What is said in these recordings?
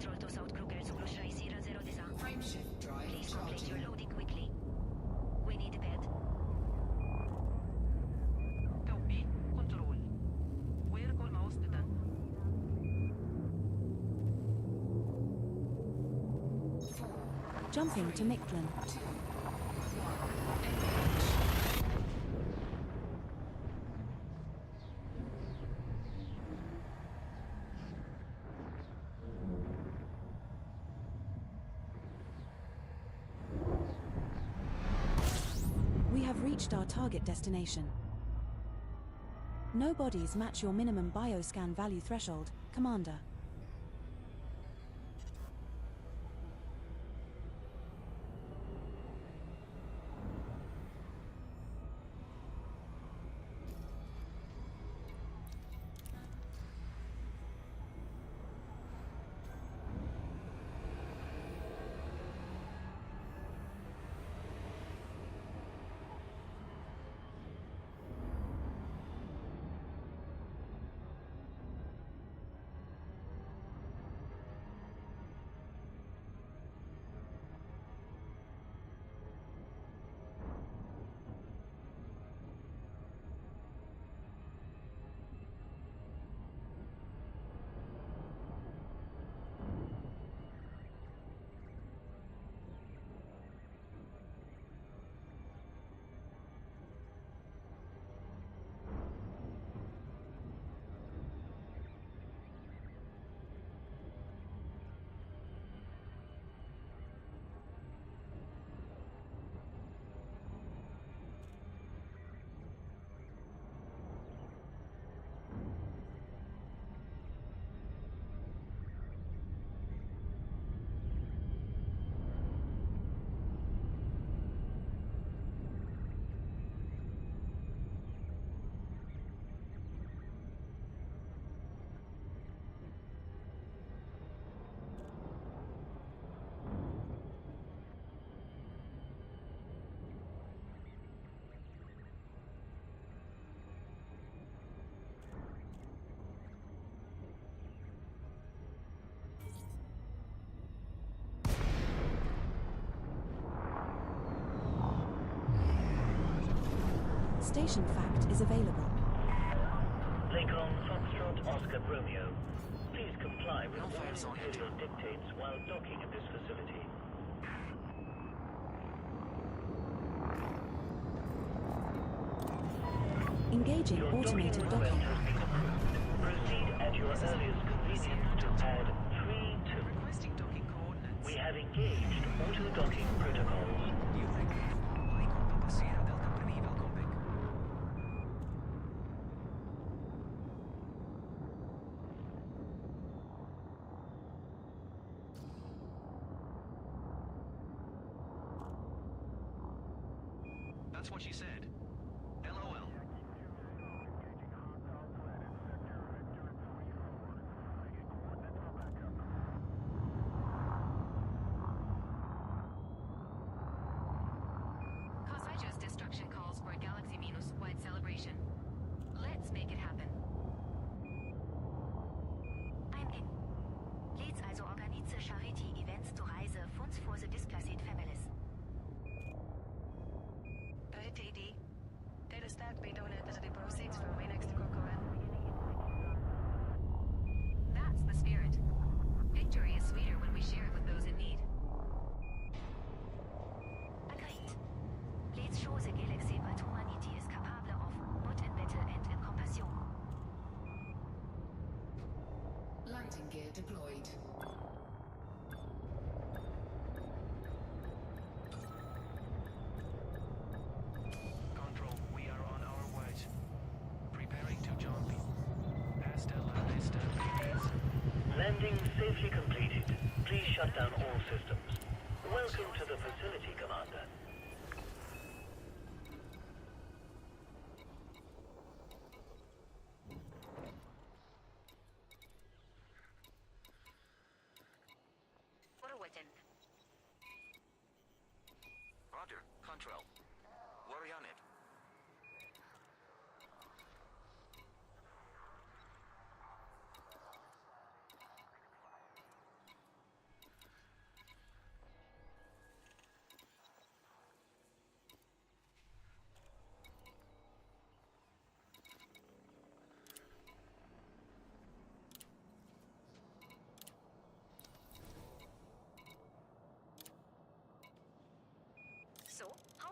Control to South Kruger zgłusza ISIRA 0 desa. Frameshift drive Please complete charging. your loading quickly. We need a bed. توقيت كنترول وير كل ما وصلت Jumping to Mictlan. We have reached our target destination. No bodies match your minimum bioscan value threshold, Commander. Station fact is available. Lincoln Foxtrot Oscar Romeo. Please comply with all Imperial dictates while docking at this facility. Engaging Your automated docking docking. request has been approved. Proceed at your earliest convenience to add 3 to... requesting docking coordinates. We have engaged auto-docking protocols. Icon Papa Sierra Delta Bruni, welkom back. That's what she said. LOL. Kosaija's destruction calls for a Galaxy-wide celebration. Let's make it happen. Eingehen. Leads also organize charity events to raise funds for the displaced families. TD. Data stack be donated to the proceeds from way next to Cocoa. That's the spirit. Victory is sweeter when we share it with those in need. Agreed. Please show the galaxy what humanity is capable of, both in battle and in compassion. Landing gear deployed. Control, we are on our way. Preparing to jump. Hasta la vista, babies. Landing safely completed. Please shut down all systems. Welcome to the facility, Commander. Forward. Roger, Control. Worry on it.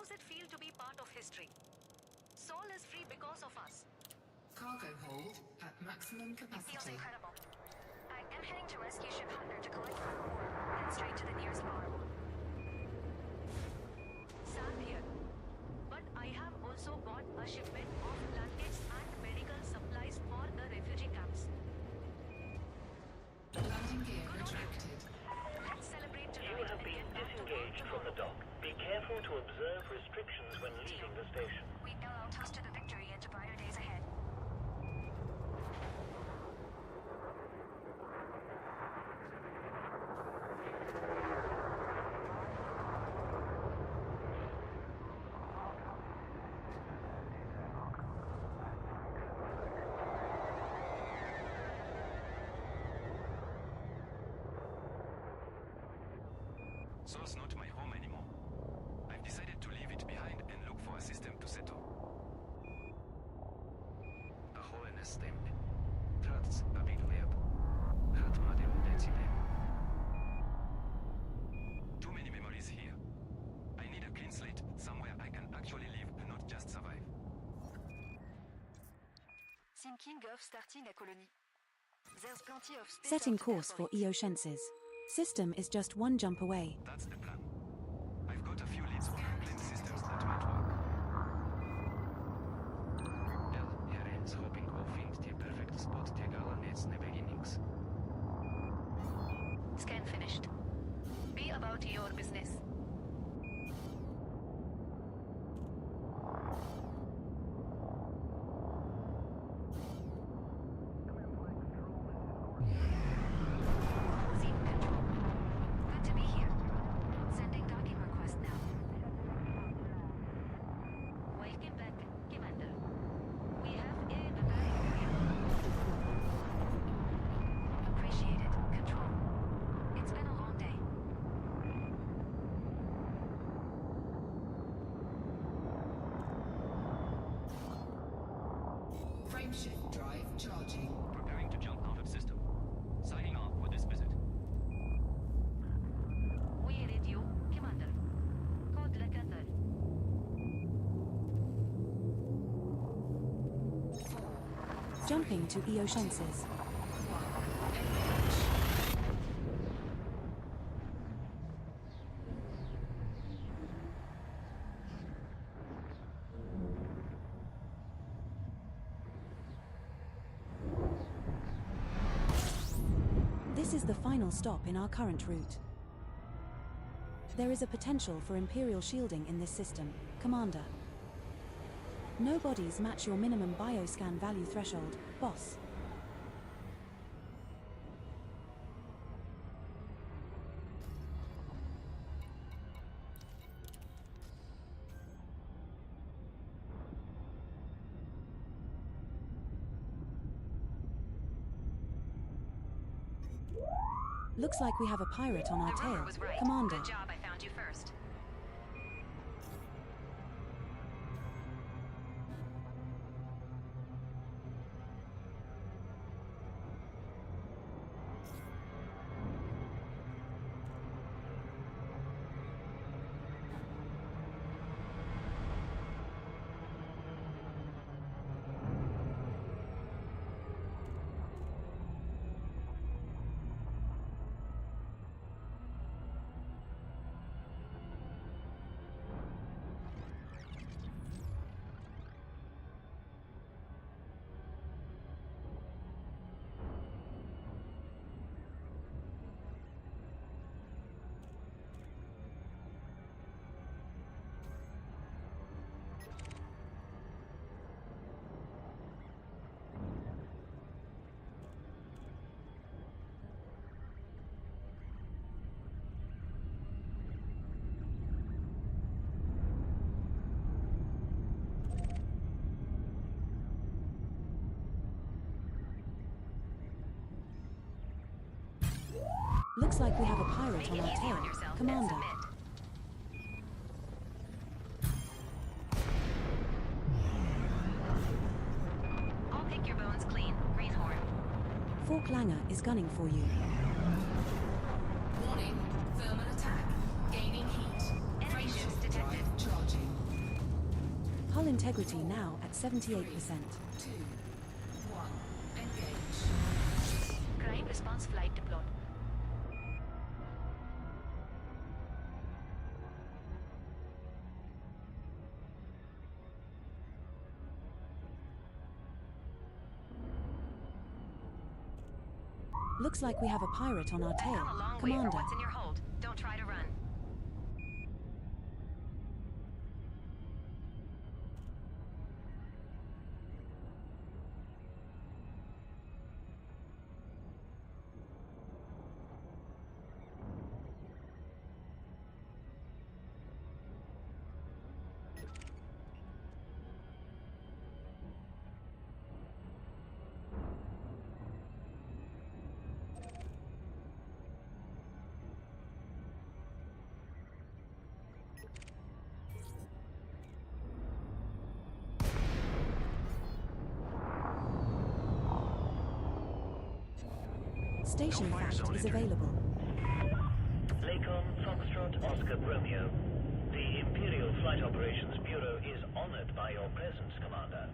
does it feel to be part of history? Sol is free because of us. Cargo hold at maximum Feels capacity. incredible. I am heading to rescue ship Hunter to collect our ore, then straight to the nearest bar. Sam here. But I have also bought a shipment of blankets and medical supplies for the refugee camps. Landing gear retracted. Let's celebrate You tonight have and been get back to work disengaged from the tomorrow. dock. Be careful to observe restrictions when leaving the station. We LL toast to the victory and to brighter days ahead. Sol's not my home anymore. I've decided to leave it behind and look for a system to settle. A hole in a stem. That's a big web. Hatmade udecide. Too many memories here. I need a clean slate, somewhere I can actually live and not just survive. Thinking of starting a colony. There's plenty of space Setting out there course for it. Eotienses. System is just one jump away. That's the plan. I've got a few leads on claim systems that might work. Her ends hoping å finne til perfekt spot til galanetsne beginnings. Scan finished. Be about your business. Losing control. Good to be here. Sending docking request now. Welcome back, Commander. We have a very appreciate it. Control. It's been a long day. Frameshift drive charging. Preparing to jump out of system. Signing off for this visit. We read you, Commander. Code Lakathar. Jumping to Eotienses. This is the final stop in our current route. There is a potential for Imperial shielding in this system, Commander. No bodies match your minimum bioscan value threshold, boss. Looks like we have a pirate on our The rumor tail, was right. Commander. Good job, I found you first. Looks like we have a pirate Make on it our easy tail, on yourself, then Commander. submit. I'll pick your bones clean, Greenhorn. Fork Langer is gunning for you. Warning, thermal attack. Gaining heat. Enemy ships Frameshift detected. drive charging. integrity now at 78%. 2, 1. Engage. Crime response flight deployed. Looks like we have a pirate on our I've tail. come a long way Commander. for what's in your hold. Don't try to run. Station fact is available. Lakon Foxtrot Oscar Romeo. The Imperial Flight Operations Bureau is honored by your presence, Commander.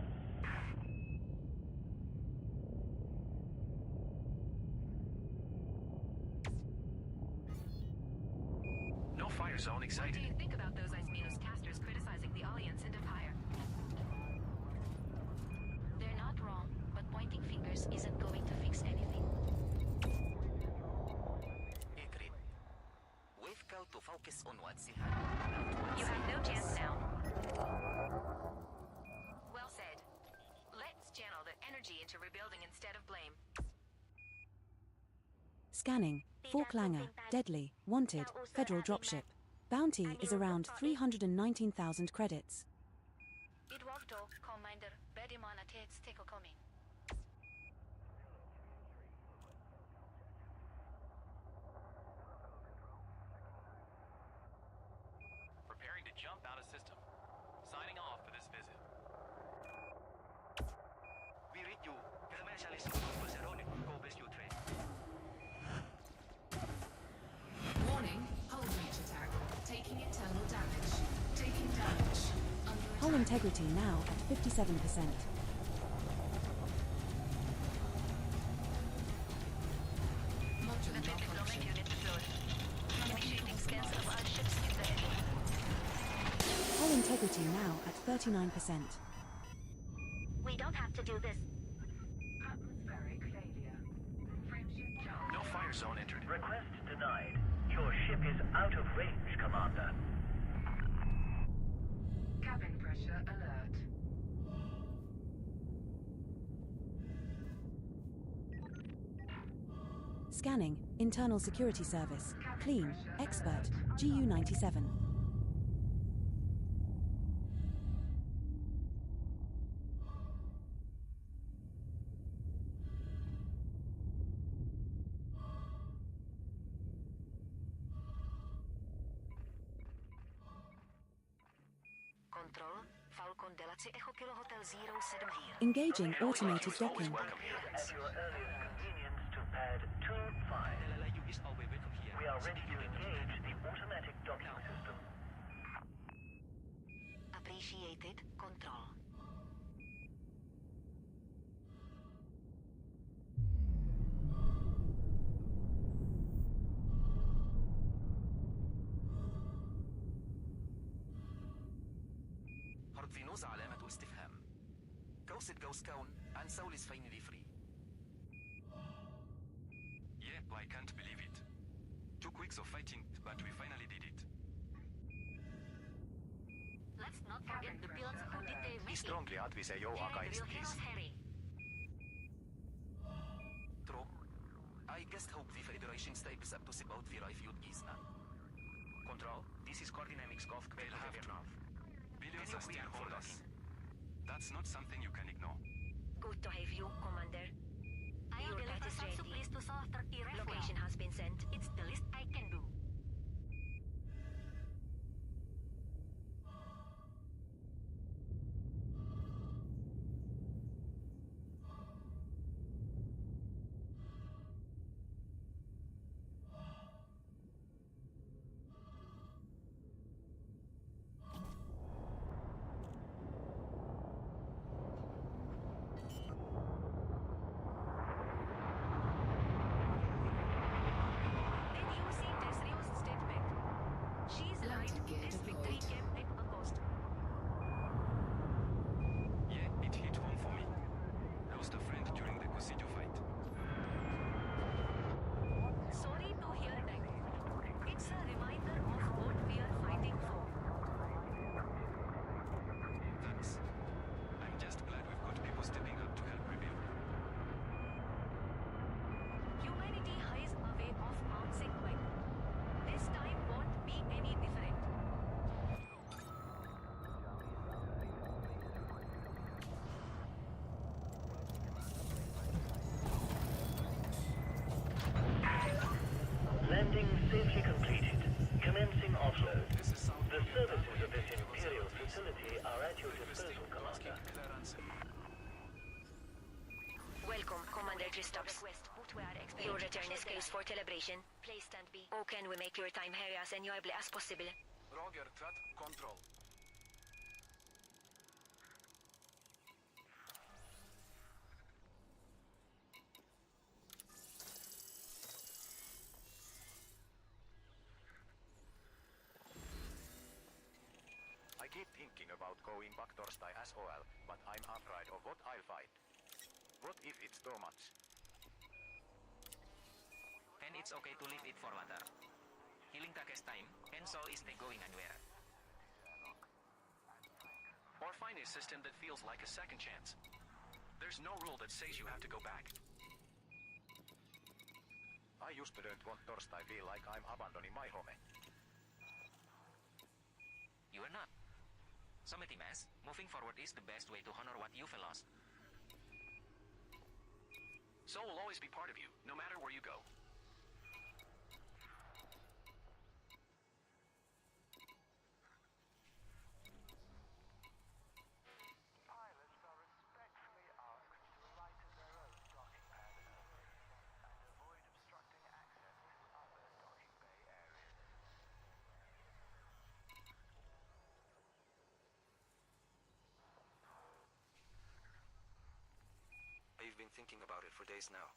No fire zone What excited. do you think about those Isminus casters criticizing the Alliance and Empire? They're not wrong, but pointing fingers isn't going to fix anything. Agreed. We've got to focus on what's in You have no chance now. Well said. Let's channel the energy into rebuilding instead of blame. Scanning. Forklanger. Deadly. Wanted. Federal dropship. Bounty is around 319,000 credits. Idwagdo, Commander, Bedimana Tates Tekokomi. Preparing to jump out of system. Signing off for this visit. We read you. Commercialist Barcelona. Go best you train. Warning, hull breach attack. Taking internal damage. Taking damage. Under Hull attack. integrity now at 57%. Module The deployment malfunction. unit deployed. Initiating scans of all ships in the area. Hull integrity now at 39%. We don't have to do this. Atmospheric failure. Frameshift charge. No fire zone entered. Request denied. Your ship is out of range, Commander. Cabin pressure alert. Scanning. Internal security service. Clean. Expert. GU-97. Control. Falcon Delaci Echo Kilo Hotel 07 here. Engaging automated docking. Welcome here. At your earliest convenience to pad 2-5. You is always welcome here. We are ready to engage the automatic docking system. Appreciated. Control. Hard Venus علامة استفهام. Ghost Ghost Cone and Soul is finally free. Yep, I can't believe it. Took weeks of fighting, but we finally did it. Let's not forget the builds who did the We making. strongly advise your Carry the guys, real please. heroes, Harry. True. I just hope the Federation steps up to support the refugees now. Control, this is Coordinamics Golf. They'll have to. Billions Can you are still clear for holding. us? That's not something you can ignore. Good to have you, Commander. Your path is ready. Location has been sent. It's the least I can do. facility are at your disposal, Commander. Welcome, Commander Kristaps. Your return is case for celebration. Please stand by. How can we make your time here as enjoyable as possible? Roger, that control. I keep thinking about going back Thursday as well, but I'm afraid of what I'll find. What if it's too much? And it's okay to leave it for later. Healing takes time, and so is not going anywhere. Or find a system that feels like a second chance. There's no rule that says you have to go back. I used to don't want Thursday feel like I'm abandoning my home. You are not. So Metimas, moving forward is the best way to honor what you've lost. Soul will always be part of you, no matter where you go. Pilots are respectfully asked to lighten their own docking pad and avoid obstructing access to other docking bay areas. I've been thinking about it for days now.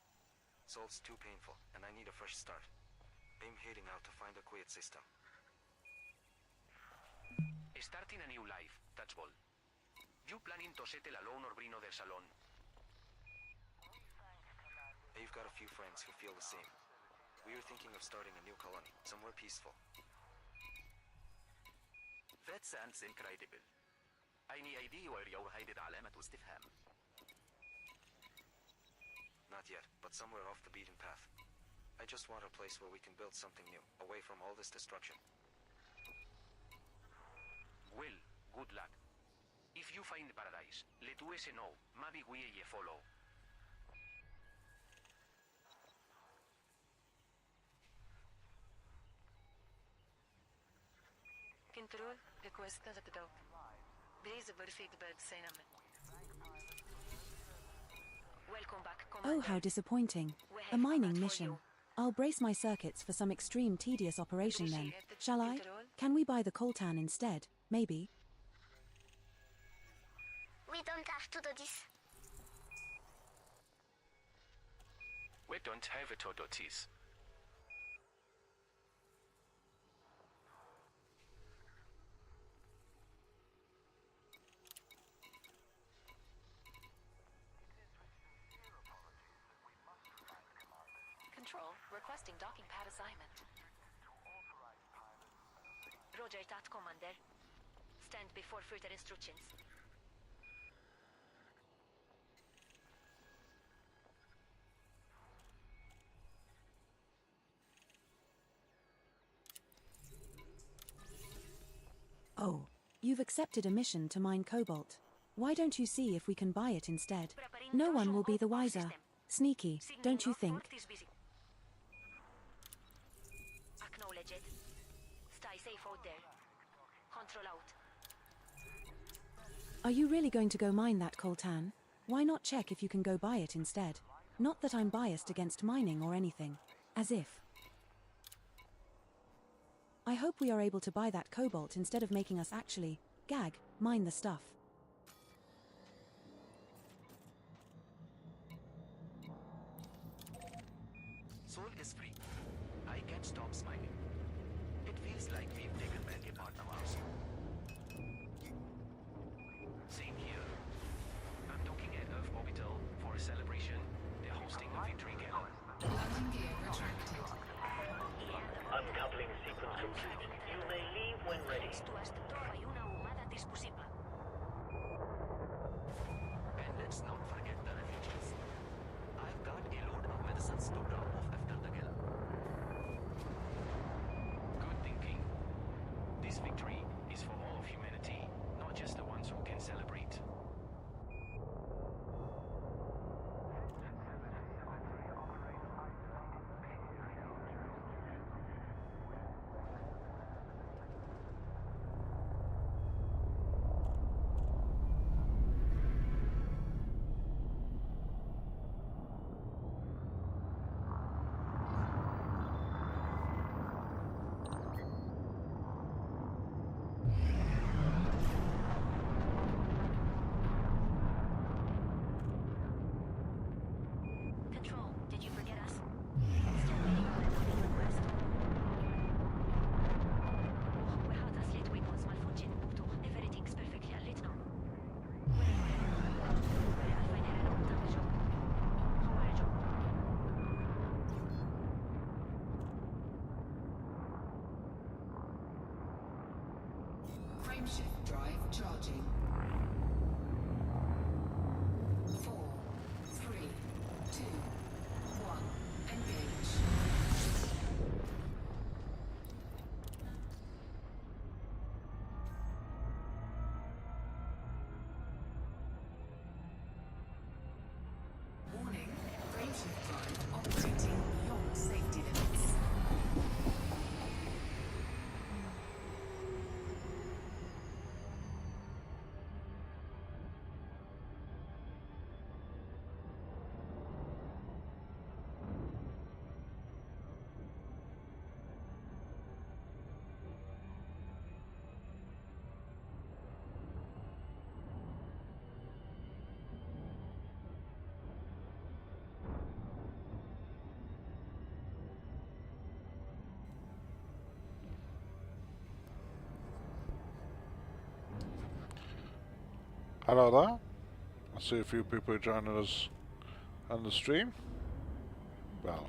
Soul's too painful, and I need a fresh start. I'm heading out to find a quiet system. Starting a new life, that's all. You planning to settle alone or brino del salon? I've got a few friends who feel the same. We are thinking of starting a new colony, somewhere peaceful. That sounds incredible. Any idea where you're headed علامة استفهام? Not yet, but somewhere off the beaten path. I just want a place where we can build something new, away from all this destruction. Well, good luck. If you find paradise, let us know. Maybe we follow. Control, request dat ik doe. Deze perfect bed zijn hem. Welcome back, Oh, Commander. how disappointing. We have A mining combat for mission. you. I'll brace my circuits for some extreme tedious operation then. Shall I? Can we buy the coltan instead? Maybe. We don't have to do this. We don't have a Todotis. Control, requesting docking pad assignment. Roger that, Commander. Stand before further instructions. Oh, you've accepted a mission to mine cobalt. Why don't you see if we can buy it instead? No one will be the wiser. Sneaky, don't you think? Acknowledge it. Stay safe out there. Control out. Are you really going to go mine that coltan? Why not check if you can go buy it instead? Not that I'm biased against mining or anything. As if. I hope we are able to buy that cobalt instead of making us actually, mine the stuff. Soul is free. I can't stop smiling. It feels like we've taken back a part of ours. Same here. I'm docking at Earth Orbital for a celebration. They're hosting a victory gala. Landing gear retracted. Uncoupling sequence complete. You may leave when ready. And let's not forget the refugees. I've got a load of medicines to drop off after the gala. Good thinking. This victory is for all of humanity, not just the ones who can celebrate. Frameshift drive charging. 4, 3, 2, 1. Engage. Warning, frameshift drive operating beyond safety limits. Hello there. I see a few people joining us on the stream. Well,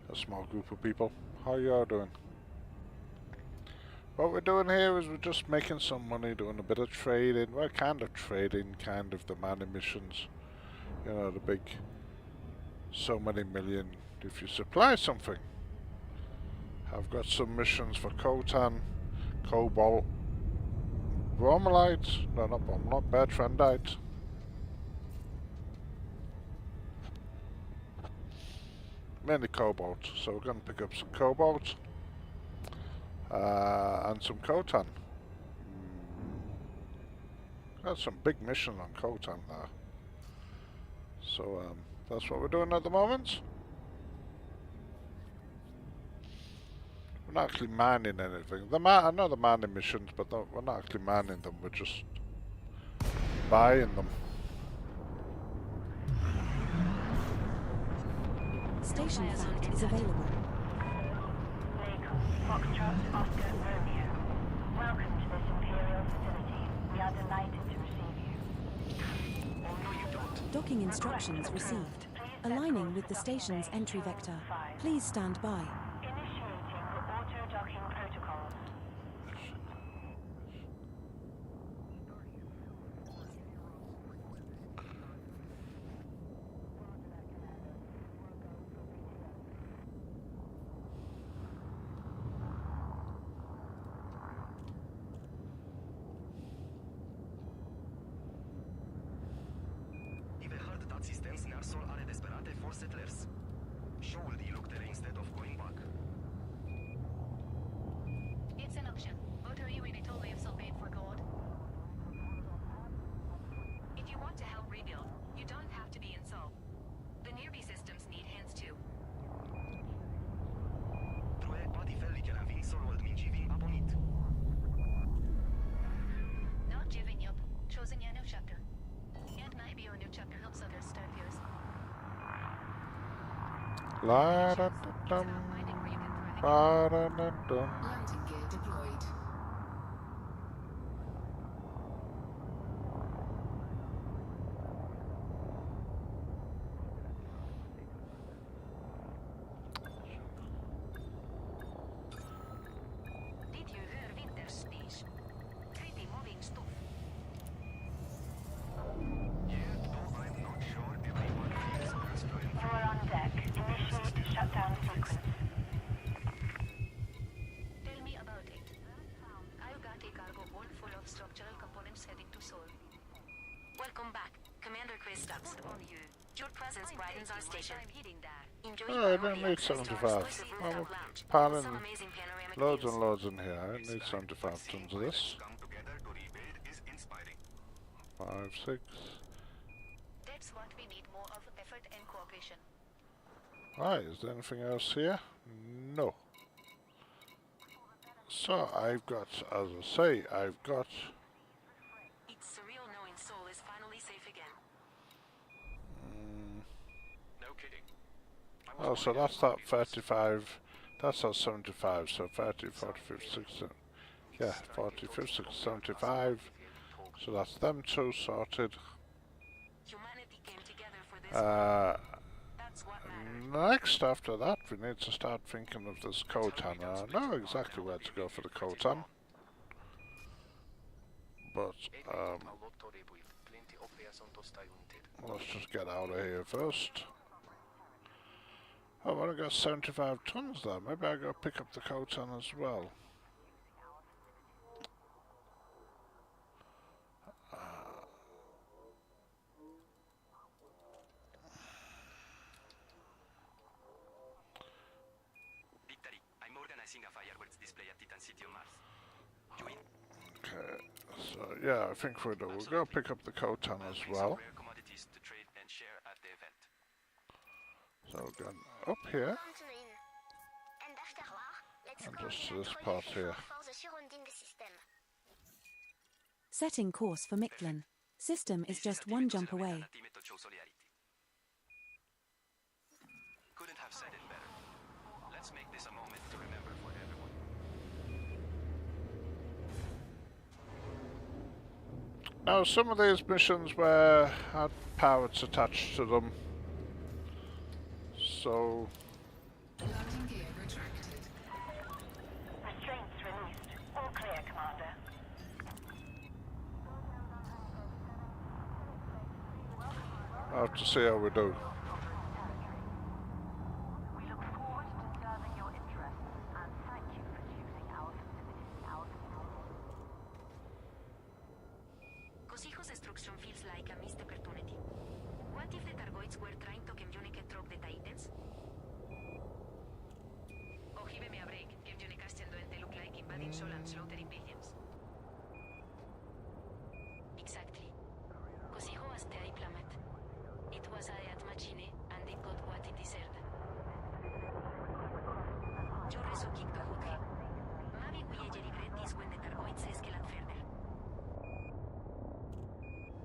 a small group of people. How you all doing? What we're doing here is we're just making some money, doing a bit of trading. Well, kind of trading, kind of the mining missions. You know, the big so many million if you supply something. I've got some missions for coltan, cobalt, bromellite, no not bromellite, bertrandite. Mainly cobalt, so we're going to pick up some cobalt and some coltan. Got some big mission on coltan there. So that's what we're doing at the moment. We're not actually mining anything. I know the mining missions, but we're not actually mining them. We're just buying them. Station fact is available. Lake, Foxtrot, Oscar, Romeo. Welcome to this Imperial facility. We are delighted to receive you. Oh no, you don't. Docking instructions received. Aligning with the station's entry vector. Please stand by. Initiating auto-docking protocols. I've heard that systems Narsol are desperate for settlers. Should you look there instead of going back? It's an option, but are you in it only if so paid for gold? If you want to help rebuild, you don't have to be in Seoul. The nearby systems need hands too. Troie, poate felli che la vin solul mincivin abonit. Not giving up, choosing a new chapter. And maybe your new chapter helps others start yours. La da da dum, ba da da dum. Landing gear deployed. Did you hear winter speech? Pretty moving stuff. Yeah, though I'm not sure everyone feels as fluent. You are on deck. Initiate shutdown sequence. Tell me about it. I've got a cargo hold full of structural components heading to Seoul. Welcome back, Commander Kristaps. On you. Your presence brightens our station. Enjoy Oh, I don't priority need access to our 75. exclusive I'm rooftop lounge. piling Some amazing panoramic loads views. and loads in here. I don't need 75 tons of this. Come together to rebuild is inspiring. 5, 6. That's what we need, more of effort and cooperation. Right, is there anything else here? No. So I've got, as I say, I've got It's surreal knowing Seoul is finally safe again. No kidding. oh, so that's that 35, that's that 75, so 30, 40, 50, 60, yeah, 40, 50, 60, 75, so that's them two sorted. Humanity came together for this. That's what matters. Next after that we need to start thinking of this coltan. I know exactly where to go for the coltan. but let's just get out of here first. Oh, I've only got 75 tons there. Maybe I go pick up the Khotan as well. Victory. I'm organizing a fireworks display at Titan City on Mars. Join. Okay, so yeah, I think we do. We'll go pick up the Khotan as well. Rare commodities to trade and share at the event. So we're going up here. And just to this part here. Setting course for Mictlan. System is just one jump away. Couldn't have said it better. Let's make this a moment to remember for everyone. Now, some of these missions had pirates attached to them, so Landing gear retracted. Restraints released. All clear, Commander. I have to see how we do. We look forward to serving your interests and thank you for choosing our facility, our community. Cosijos destruction feels like a missed opportunity. What if the Targoids were trying to communicate through the Titans? Ojibeme a break, communication don't look like invading Sol and slaughtering billions. Exactly. Cosijo was Terry Plummet. It was a machine, and it got what it deserved. Yo rezo kick to Hutri. Maybe we regret this when the Targoids escalate further.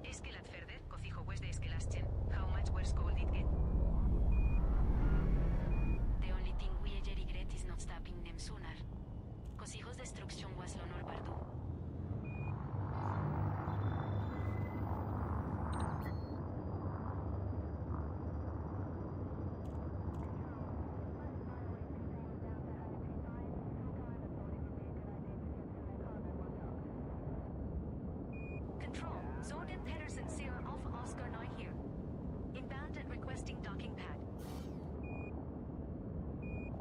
Escalate further? Cosijo was the escalation. How much worse could it get? The only thing we regret is not stopping them sooner. Cosijo's destruction was Lonor Bardu. Control, Zord and Pedersen Sierra Alpha Oscar 9 here. Inbound and requesting docking pad.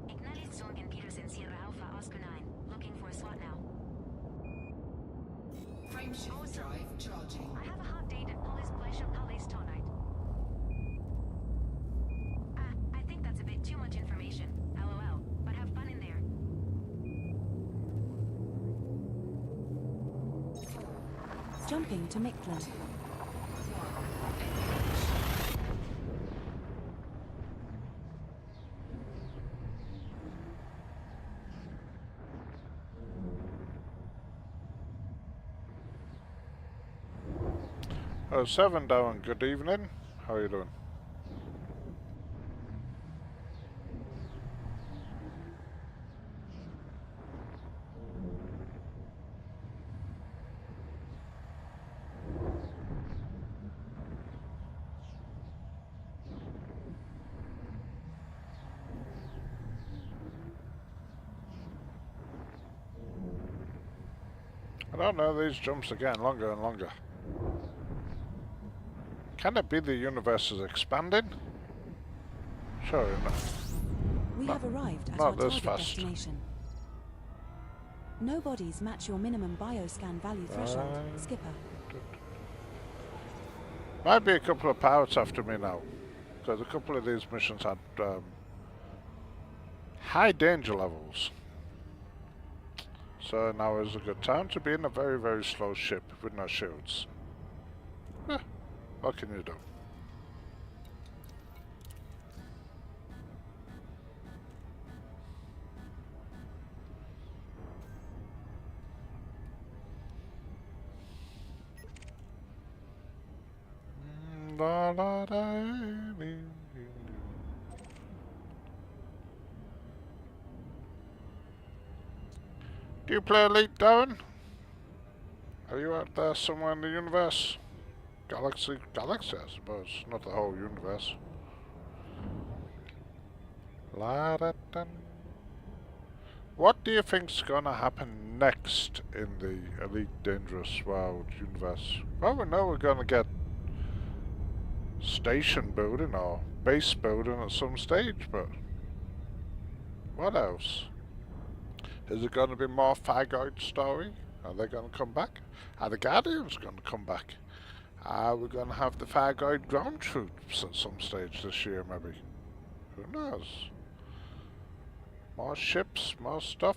Acknowledged Zord and Pedersen Sierra Alpha Oscar 9. Looking for a slot now. Frameshift drive charging. I have a hot date at Police Pleasure Palace tonight. I think that's a bit too much information. LOL. But have fun in there. Jumping to Mictlan. Oh, 7 down, good evening. How are you doing? I don't know, these jumps are getting longer and longer. Can it be the universe is expanding? Sure enough. We have arrived at not our this target fast. destination. No bodies match your minimum bioscan value threshold, Skipper. Might be a couple of pirates after me now, because a couple of these missions had high danger levels. So now is a good time to be in a very, very slow ship with no shields. What can you do? Do you play Elite, Darren? Are you out there somewhere in the universe? Galaxy, I suppose, not the whole universe. La da dun. What do you think's gonna happen next in the Elite Dangerous World universe? Well, we know we're gonna get station building or base building at some stage, but what else? Is it gonna be more Phagoid story? Are they gonna come back? Are the Guardians gonna come back? Are we gonna have the Phagoid ground troops at some stage this year, maybe? Who knows? More ships, more stuff.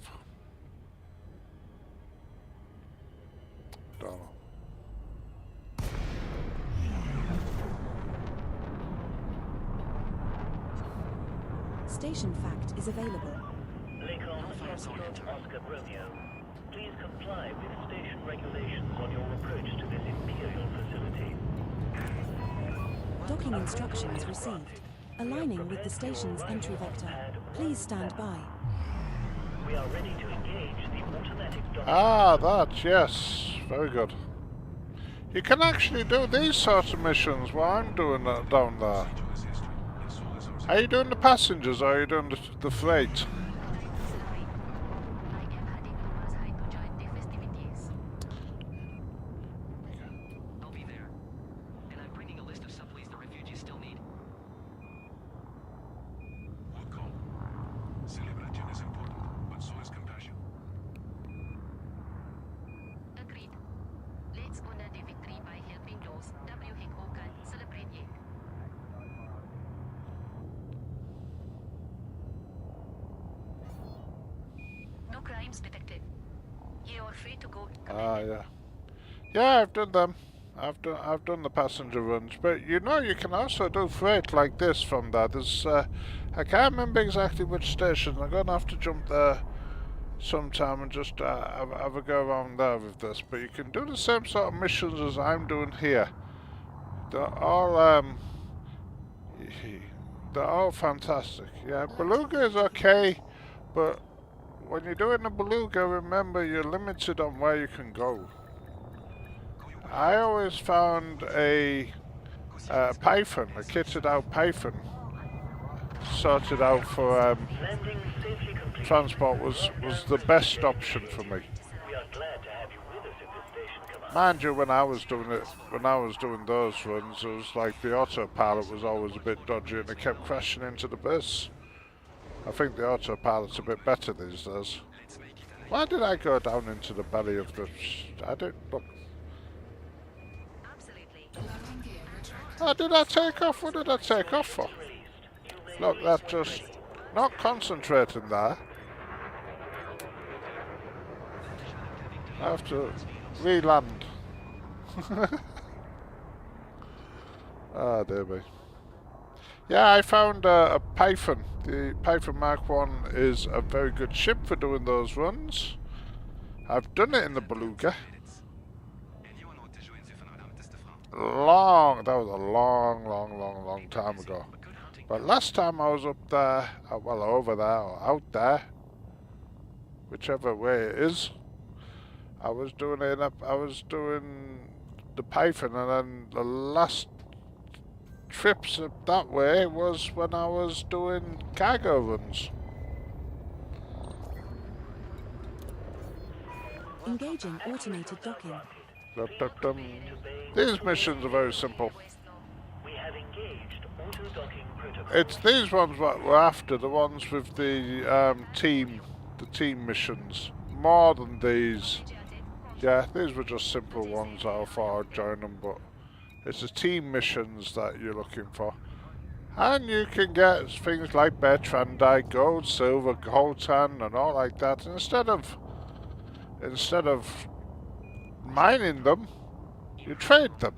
Don't know. Station fact is available. Lincoln Foxtrot Oscar Romeo. Please comply with station regulations on your approach to this Imperial facility. Docking instructions received. Aligning with the station's entry vector. Please stand by. We are ready to engage the automatic docking. Ah, that, yes. Very good. You can actually do these sorts of missions while I'm doing that down there. Are you doing the passengers or are you doing the freight? I'll be there. And I'm bringing a list of supplies the refugees still need. Good call. Celebration is important, but so is compassion. Agreed. Let's honor the victory by helping those who can celebrate it. No crimes detected. You are free to go. Ah, yeah. Yeah, I've done them. I've done the passenger runs, but you know you can also do freight like this from that. There's I can't remember exactly which station. I'm gonna have to jump there sometime and just have a go around there with this. But you can do the same sort of missions as I'm doing here. They're all fantastic. Yeah, Beluga is okay, but when you're doing a Beluga, remember you're limited on where you can go. I always found a Python, a kitted out Python, sorted out for transport was the best option for me. We are glad to have you with us at this station, Commander. Mind you, when I was doing those runs, it was like the autopilot was always a bit dodgy and it kept crashing into the bus. I think the autopilot's a bit better these days. Why did I go down into the belly of the... I don't... Look. Oh, did I take off? What did I take off for? Look, that's just... Not concentrating there. I have to re-land. Ah, dear me. Yeah, I found a Python. The Python Mark 1 is a very good ship for doing those runs. I've done it in the Beluga. That was a long time ago. But last time I was up there, well, over there, or out there, whichever way it is, I was doing the Python, and then the last trips up that way was when I was doing cargo runs. Engaging automated docking. These missions are very simple. We have engaged auto-docking protocol. It's these ones what we're after, the ones with the team missions. More than these. Yeah, these were just simple ones. I thought I'd join them, but it's the team missions that you're looking for. And you can get things like Bertrandite, gold, silver, coltan, and all like that. Instead of mining them, you trade them.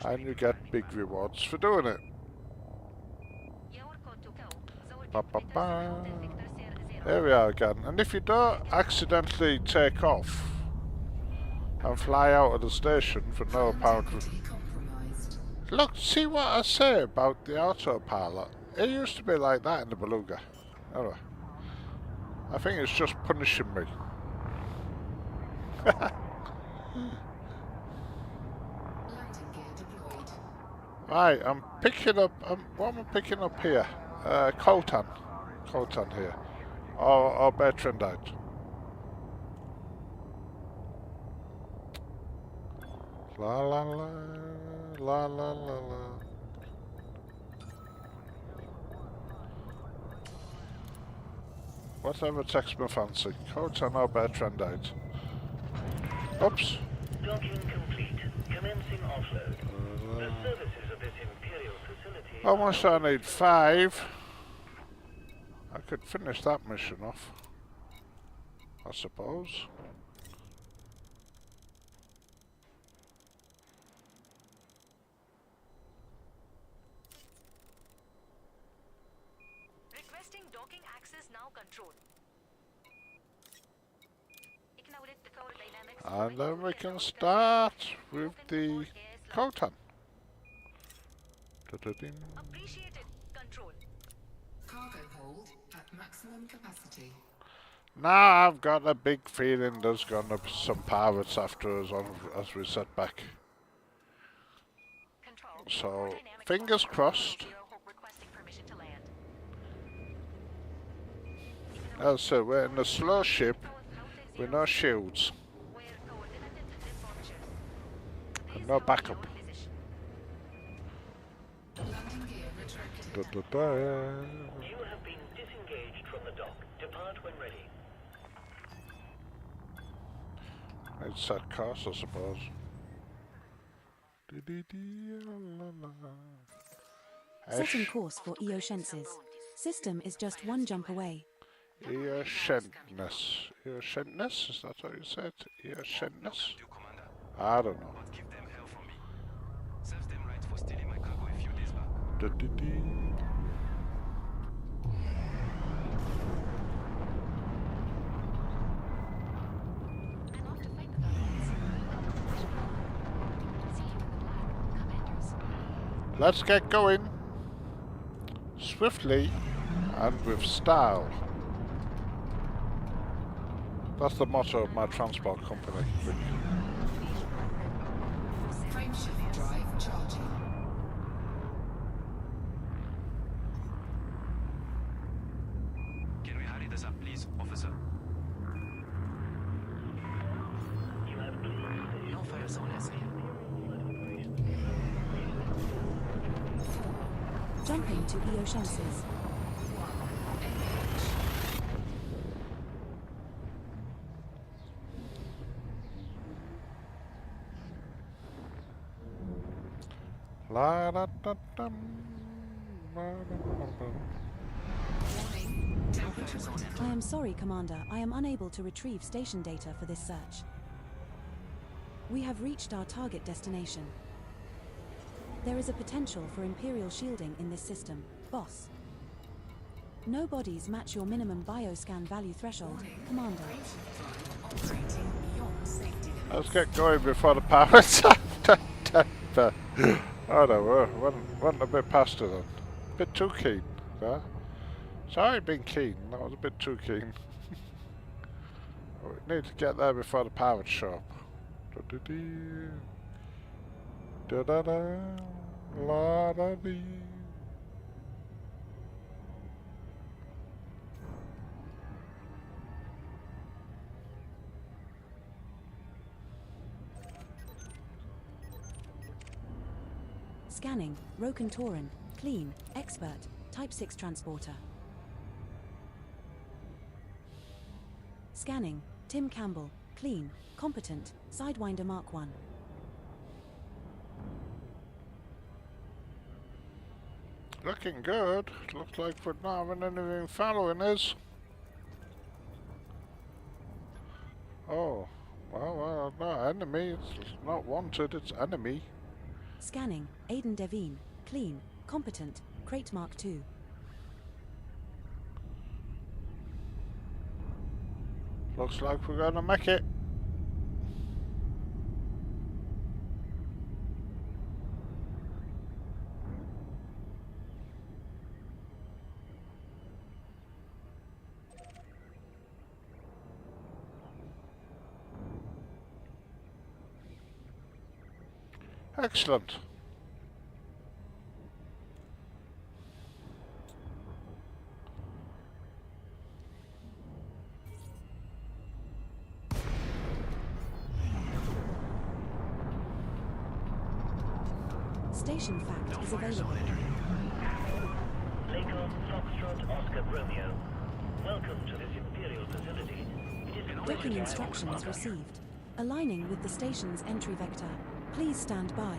And you get big rewards for doing it. Ba-ba-ba. There we are again. And if you don't accidentally take off and fly out of the station for no apparent reason. Look, see what I say about the autopilot? It used to be like that in the Beluga. Anyway, I think it's just punishing me. Right, I'm picking up, what am I picking up here? Coltan here. Or Bertrandite. La la la, la la la la. Whatever takes my fancy. Coton or Bertrandite. Oops. Docking complete. Commencing offload. The services of this Imperial facility Almost I need 5. I could finish that mission off, I suppose. Requesting docking access now, control. And then we can start with the Coton. Appreciated, control. Cargo hold at maximum capacity. Now I've got a big feeling there's gonna be some pirates after us as we set back. So, fingers crossed. As I said, we're in a slow ship with no shields. And no backup. You have been disengaged from the dock. Depart when ready. It's set course, I suppose. Setting course for Eotienses. System is just one jump away. Eotienses. Eotienses? Is that what you said? Eotienses? I don't know. Serves them right for stealing my cargo a few days back. Let's get going. Swiftly and with style. That's the motto of my transport company. Frameshift drive charging. Can we hurry this up, please, officer? No fire zone as here. Jumping to Eotienses. La da da dum. La da dum. I am sorry, Commander. I am unable to retrieve station data for this search. We have reached our target destination. There is a potential for Imperial shielding in this system, boss. No bodies match your minimum bioscan value threshold, Commander. Let's get going before the pirates have temper. Oh no, wasn't a bit faster then. A bit too keen there. Sorry, been keen. That was a bit too keen. We need to get there before the pirates show up. Da da da, la da dee. Scanning, Roken Torin, clean, expert, Type 6 transporter. Scanning, Tim Campbell, clean, competent, Sidewinder Mark 1. Looking good. Looks like we're not having anything following us. Oh, well, no, enemy. It's not wanted, it's enemy. Scanning, Aidan Devine, clean, competent, Crate Mark 2. Looks like we're gonna make it. Excellent. station fact is available. Lincoln Foxtrot Oscar Romeo. Welcome to this Imperial facility. It is Docking instructions received. Aligning with the station's entry vector. Please stand by.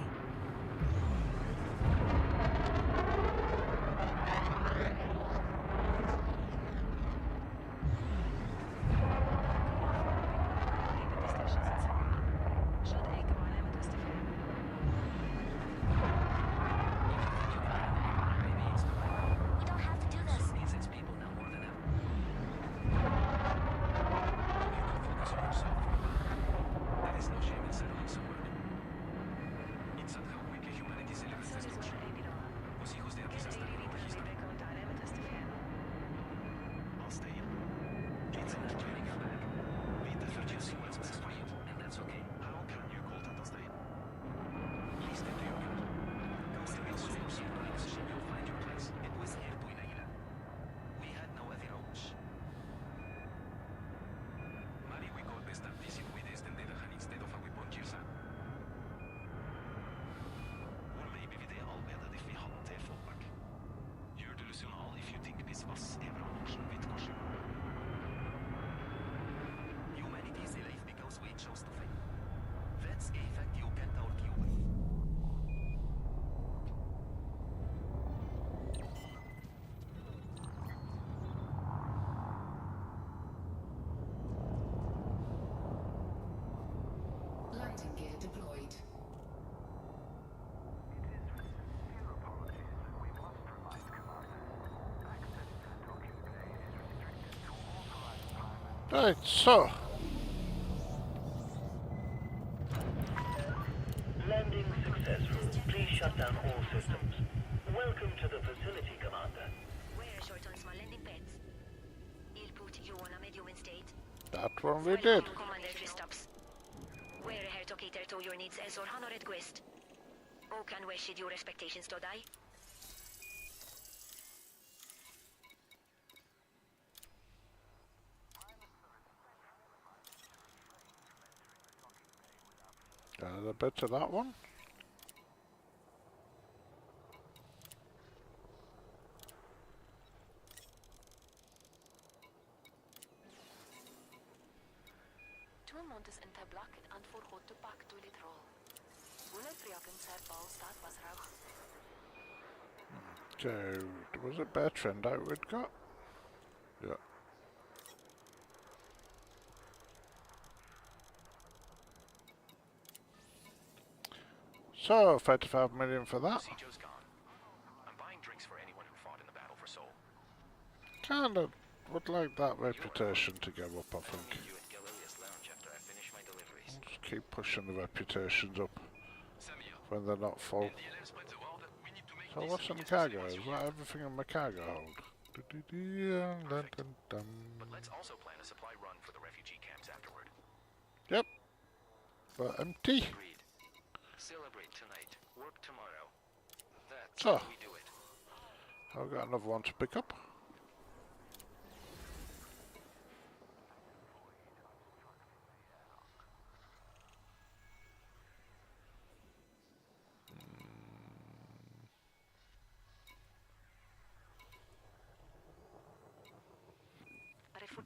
Landing gear deployed. Right, so. landing successful. Please shut down all systems. Welcome to the facility, Commander. We're short on small landing pads. He'll put you on a medium in state. That one we did. Commandery stops. We're here to cater to your needs as our honored guest. Oh, can we shed your expectations to die? A bit to that one. Two months in blak en voorgoed te pak toilet rol. Woele vriaken ser bal staat was rauw. So, was it Bertrand out we'd got? Yeah. So, 35 million for that. Joe's gone. I'm buying drinks for anyone who fought in the battle for Seoul. Kinda would like that reputation to go up, I think. Just keep pushing the reputations up when they're not full. So what's in the cargo? Is that everything in my cargo hold? But let's also plan a supply run for the refugee camps afterward. Yep. But empty. Agreed. Celebrate tonight. Work tomorrow. That's So, how we do it. I've got another one to pick up.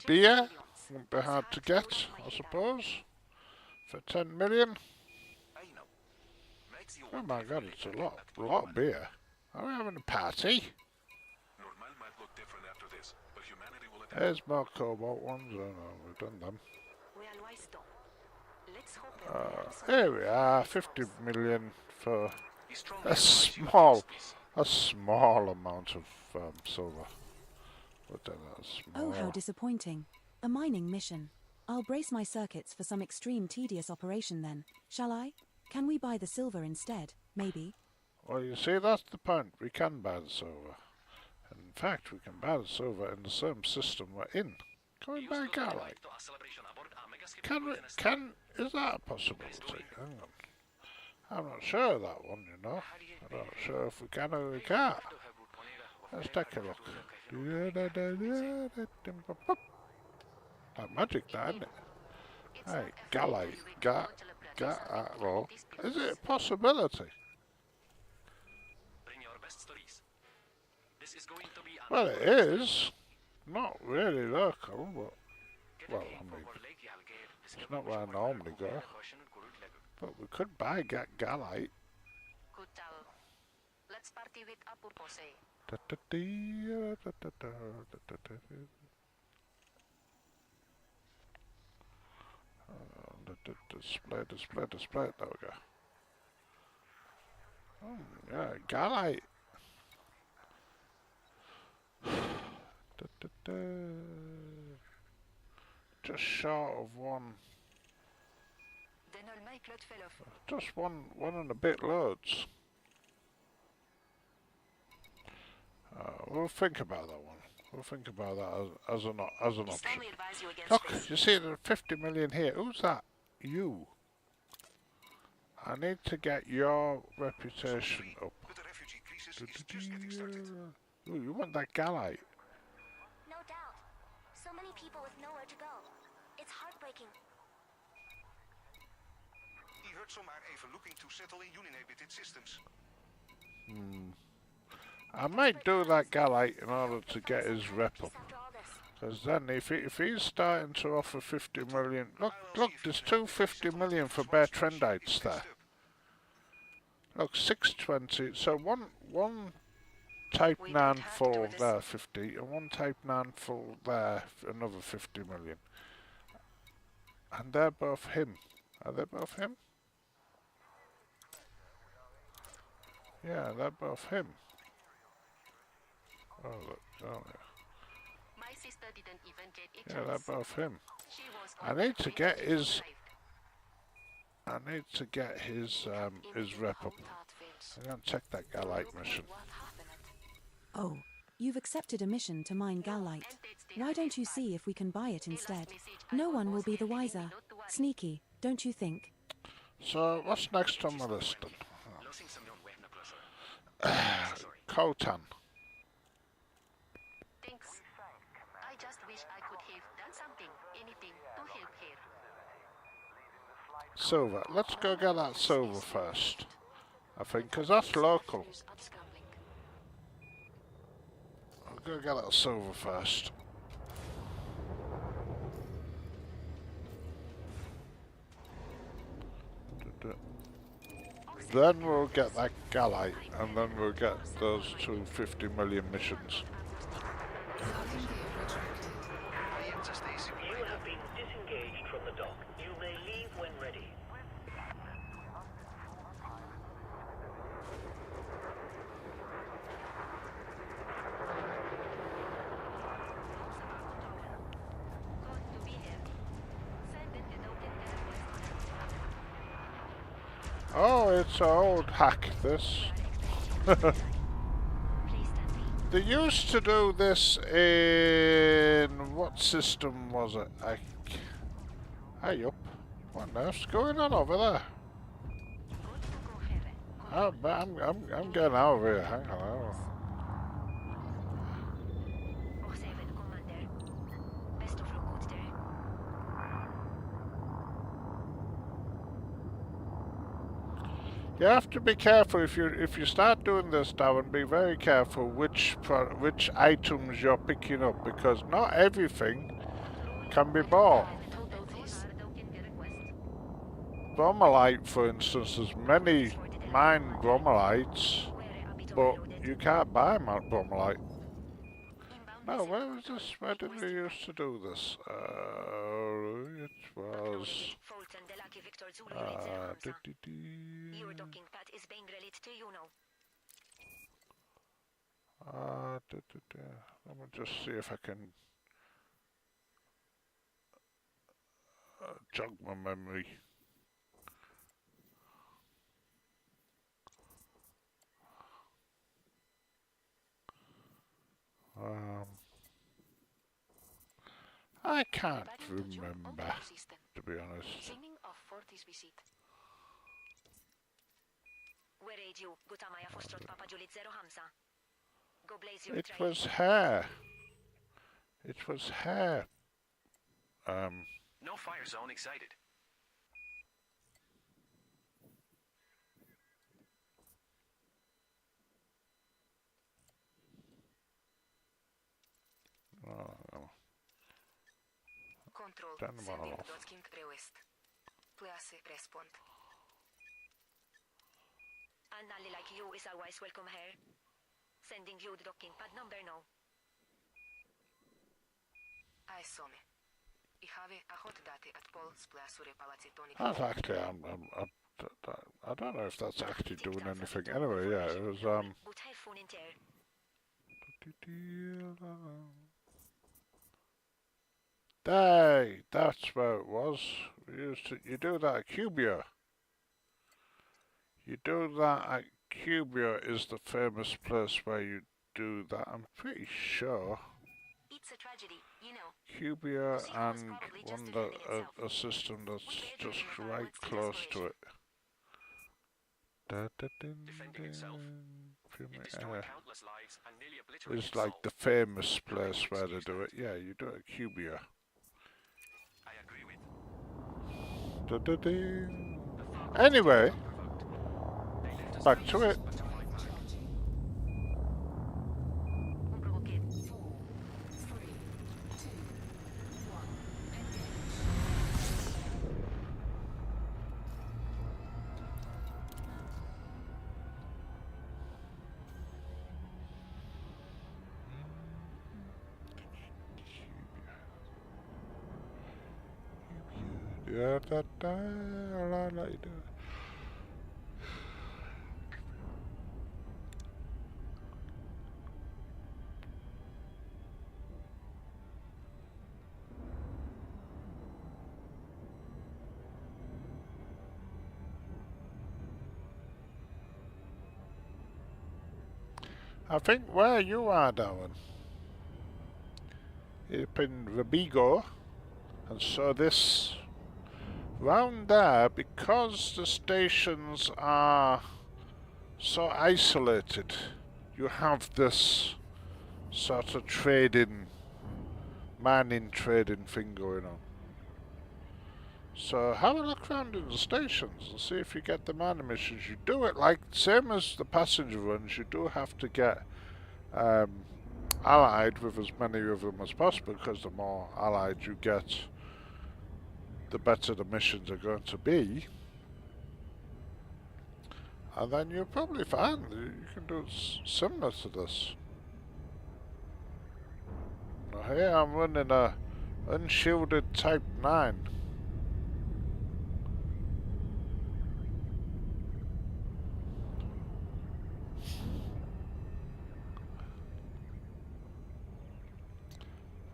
Beer won't be hard to get, I suppose, for 10 million. Oh my god, it's a lot of beer. Are we having a party? Normal might look different after this, but humanity will adapt. There's more cobalt ones. Oh no, we've done them. Here we are, 50 million for a small amount of silver. Oh, how disappointing. A mining mission. I'll brace my circuits for some extreme tedious operation then, shall I? Can we buy the silver instead, maybe? Well, you see, that's the point. We can buy the silver. In fact, we can buy the silver in the same system we're in. Can we buy garlic? Is that a possibility? Hang on. I'm not sure of that one, you know. I'm not sure if we can or we can't. Let's take a look. That magic, that, isn't it? Hey, garlic, well, is it a possibility? factories. This is going to be an Well, it is. Not really local, but... Well, I mean... It's not where I normally go. But we could buy Galite. Good tal. Let's party with a purpose. Display. There we go. Oh, yeah, Galite. Just short of one. Just one and a bit loads. We'll think about that one. We'll think about that as an option. Look, you see there's 50 million here. Who's that? You. I need to get your reputation up. Ooh, you want that Galite? No doubt. So many people with nowhere to go. It's heartbreaking. He heard zomaar even looking to settle in uninhabited systems. I might do that Galite in order to get his rep up. Because then if he's starting to offer 50 million... Look, there's 250 million for bare trendites there. Look, 620. So one Type 9 full there, 50. And one Type 9 full there, another 50 million. And they're both him. Are they both him? Yeah, they're both him. Oh, look, oh, My sister didn't even get it. yeah, they're both him. I need to get his rep up. I'm gonna check that Galite mission. Oh, you've accepted a mission to mine Galite. Why don't you see if we can buy it instead? No one will be the wiser. Sneaky, don't you think? So, what's next on the list then? Khotan. Thanks. I just wish I could have done something, anything to help here. Silver. Let's go get that silver first. I think, because that's local. I'll go get that silver first. Then we'll get that Galite, and then we'll get those 250 million missions. You have been disengaged from the dock. You may leave when ready. Oh, it's an old hack, this. They used to do this in... what system was it? Hey up. What on earth's going on over there? I'm getting out of here. Hang on. You have to be careful if you start doing this, Darren. Be very careful which items you're picking up, because not everything can be bought. Bromolite, for instance, there's many mined bromolites, but you can't buy bromolite. No, where was this? Where did we used to do this? It was... Your docking pad is being relayed to you now. Let me just see if I can jog my memory. I can't remember, to be honest. It was hair. It was hair. No fire zone excited. Control. Turn them all Sending off. docking request. Please respond. A nally like you is always welcome here. Sending you the docking pad number now. Ai some. I have a hot date at Paul's Plasure Palazzitoni. That's actually, I don't know if that's actually doing anything. Anyway, yeah, it was, But have fun in there. Hey, that's where it was. You do that at Cubia. You do that at Cubia is the famous place where you do that. I'm pretty sure. It's a tragedy, you know. Cubia and one that a system that's just right close to it. Defending itself. It destroyed countless lives and nearly obliterated It's like the famous place where they do it. Yeah, you do it at Cubia. I agree with. Anyway, back to it. I think where you are, Darwin, up in Rabigo, and so this round there, because the stations are so isolated, you have this sort of mining trading thing going on. So have a look around in the stations and see if you get the mining missions. You do it like same as the passenger runs. You do have to get allied with as many of them as possible, because the more allied you get, the better the missions are going to be. And then you'll probably find that you can do similar to this. Now here I'm running a unshielded Type 9.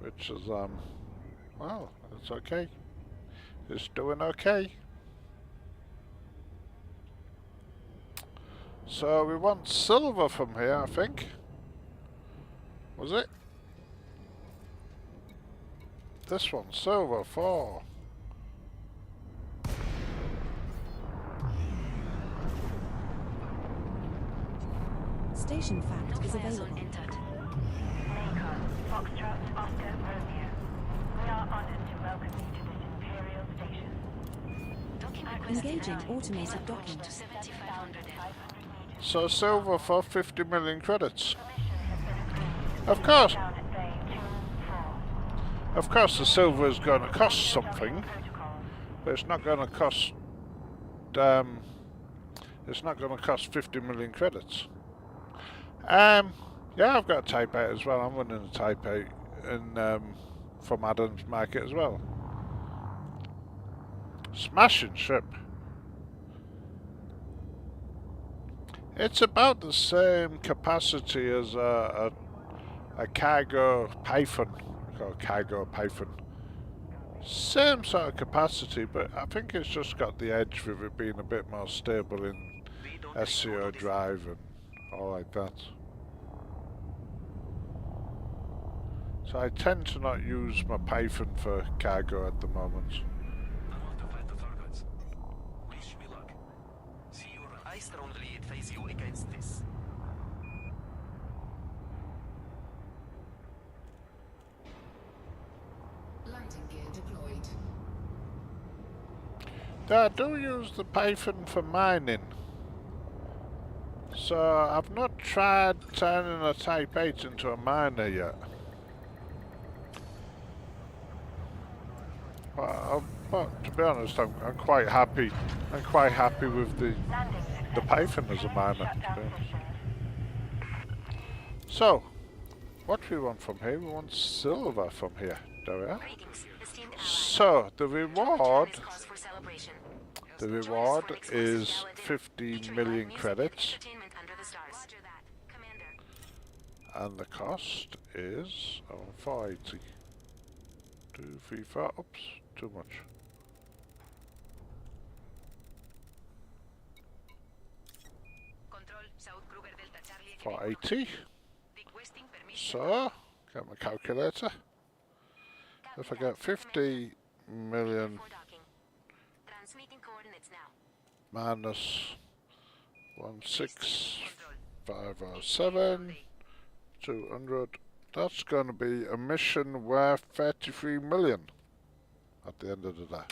Which is, well, it's okay. It's doing okay. So we want silver from here, I think. Was it? This one, silver 4. Station fact is available. Foxtrot, Oscar, Romeo. We are honored to welcome you to this Imperial station. Engaging automated docking. So silver for 50 million credits. Of course the silver is going to cost something, but it's not going to cost. It's not going to cost 50 million credits. Yeah, I've got a Type 8 as well. I'm running a Type 8 from Adam's Market as well. Smashing ship. It's about the same capacity as a cargo Python, or cargo Python. Same sort of capacity, but I think it's just got the edge with it being a bit more stable in SCO drive and all like that. So I tend to not use my Python for cargo at the moment. I want to fight the targets. Wish me luck. I strongly advise you against this. Landing gear deployed. I do use the Python for mining. So I've not tried turning a Type 8 into a miner yet. But to be honest, I'm quite happy. I'm quite happy with the Python as a miner, to be honest. So, what do we want from here? We want silver from here. There we are. So, the reward is 50 million credits. And the cost is 480. 2, 3, 4. Oops, too much. For 80. So, get my calculator. If I get 50 million minus 16507, 200, that's going to be a mission worth 33 million at the end of the day.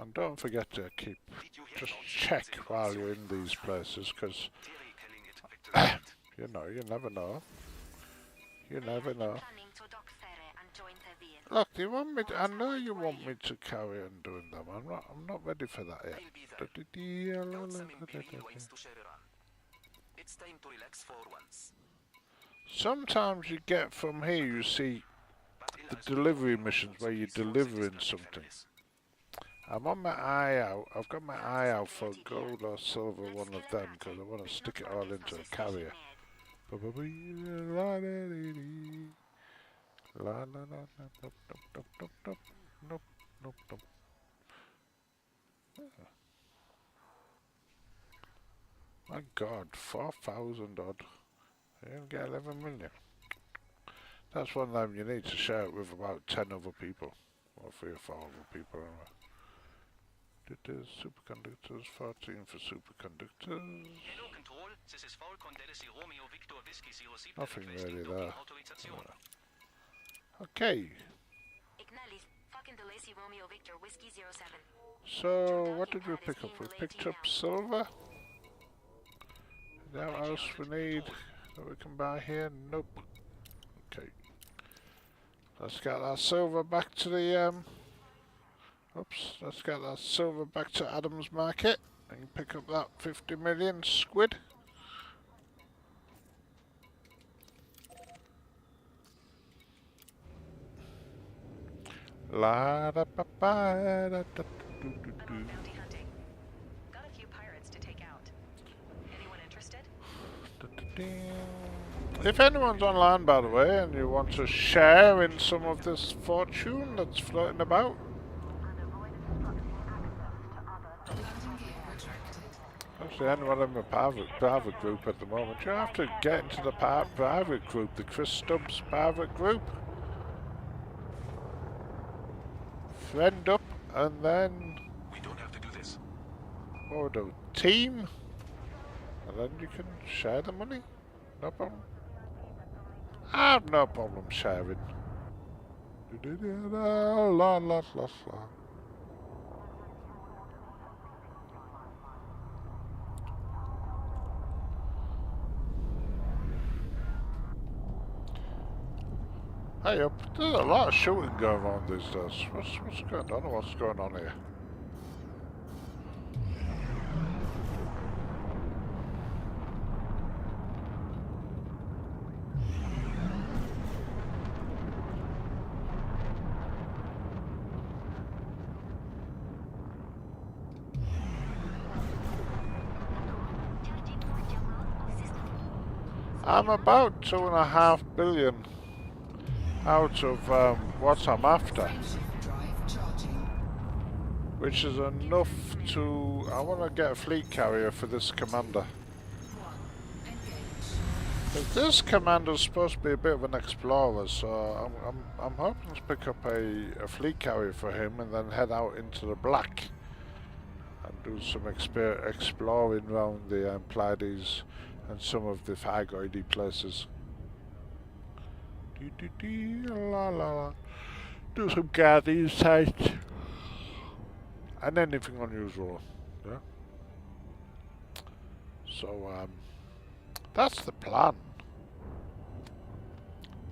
And don't forget to just check while you're in these places, because you know, you never know. You never know. Look, do you want me to, I know you want me to carry on doing them. I'm not ready for that yet. Sometimes you get from here, you see the delivery missions where you're delivering something. I'm on my eye out. I've got my eye out for gold or silver, one of them, because I want to stick it all into a carrier. Nope. My God, 4,000 odd. You didn't get 11 million. That's one of them you need to share it with about 10 other people, or 3 or 4 other people anyway. Superconductors, 14 for superconductors. Nothing really there. Okay. So, what did we pick up? We picked up silver. Anything else we need that we can buy here? Nope. Okay. Let's get that silver back to the let's get that silver back to Adam's Market and pick up that 50 million squid. La da ba ba da da do do do. Got a few pirates to take out. Anyone interested? If anyone's online, by the way, and you want to share in some of this fortune that's floating about, actually anyone in the private group at the moment, you have to get into the private group, the Chris Stubbs private group. Friend up, and then we don't have to do this. Or do team, and then you can share the money. No problem. I have no problem sharing. La la la la. Hey up, there's a lot of shooting going on these days. What's going on? What's going on here? I'm about 2.5 billion out of what I'm after, which is enough to. I want to get a fleet carrier for this commander. But this commander's supposed to be a bit of an explorer, so I'm hoping to pick up a fleet carrier for him and then head out into the black and do some exploring around the Pleiades and some of the Fargoidy places. La la la. Do some guarding sites and anything unusual. Yeah. So That's the plan.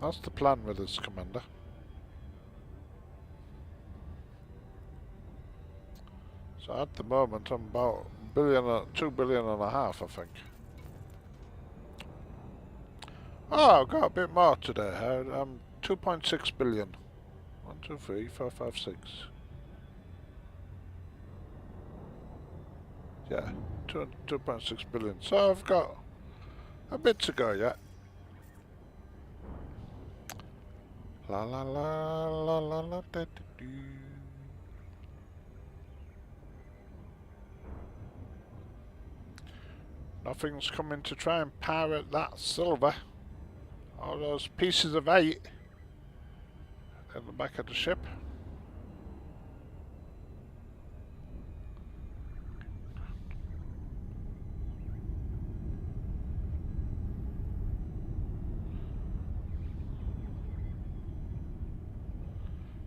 That's the plan with this commander. So at the moment I'm about $2 billion and a half, I think. Oh, I've got a bit more today. I'm 2.6 billion. 1, 2, 3, 4, 5, 6. Yeah, 2.6 billion. So I've got a bit to go yet. La la la la la la da, da, do. Nothing's coming to try and pirate that silver. All those pieces of 8 in the back of the ship.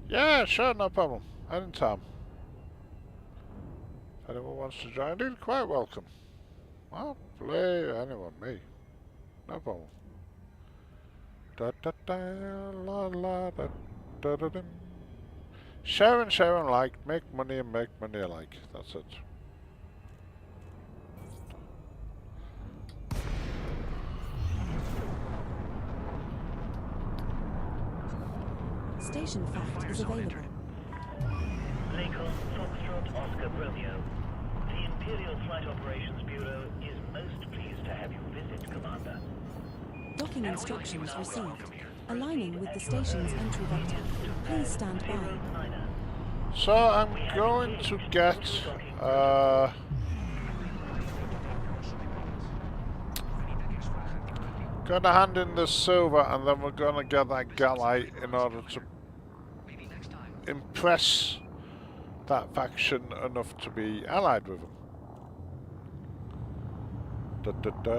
Yeah, sure, no problem. Anytime. If anyone wants to join in, quite welcome. I'll play anyone, me. No problem. Da da da la la da da da dim. Share and like. Make money and make money alike. That's it. Station fact is available. Lincoln, Foxtrot, Oscar, Romeo. The Imperial Flight Operations Bureau is most pleased to have you visit, Commander. Docking instructions received. Aligning with the station's entry vector. Please stand by. So I'm going to get gonna hand in the silver, and then we're gonna get that galley in order to impress that faction enough to be allied with them. Da, da, da,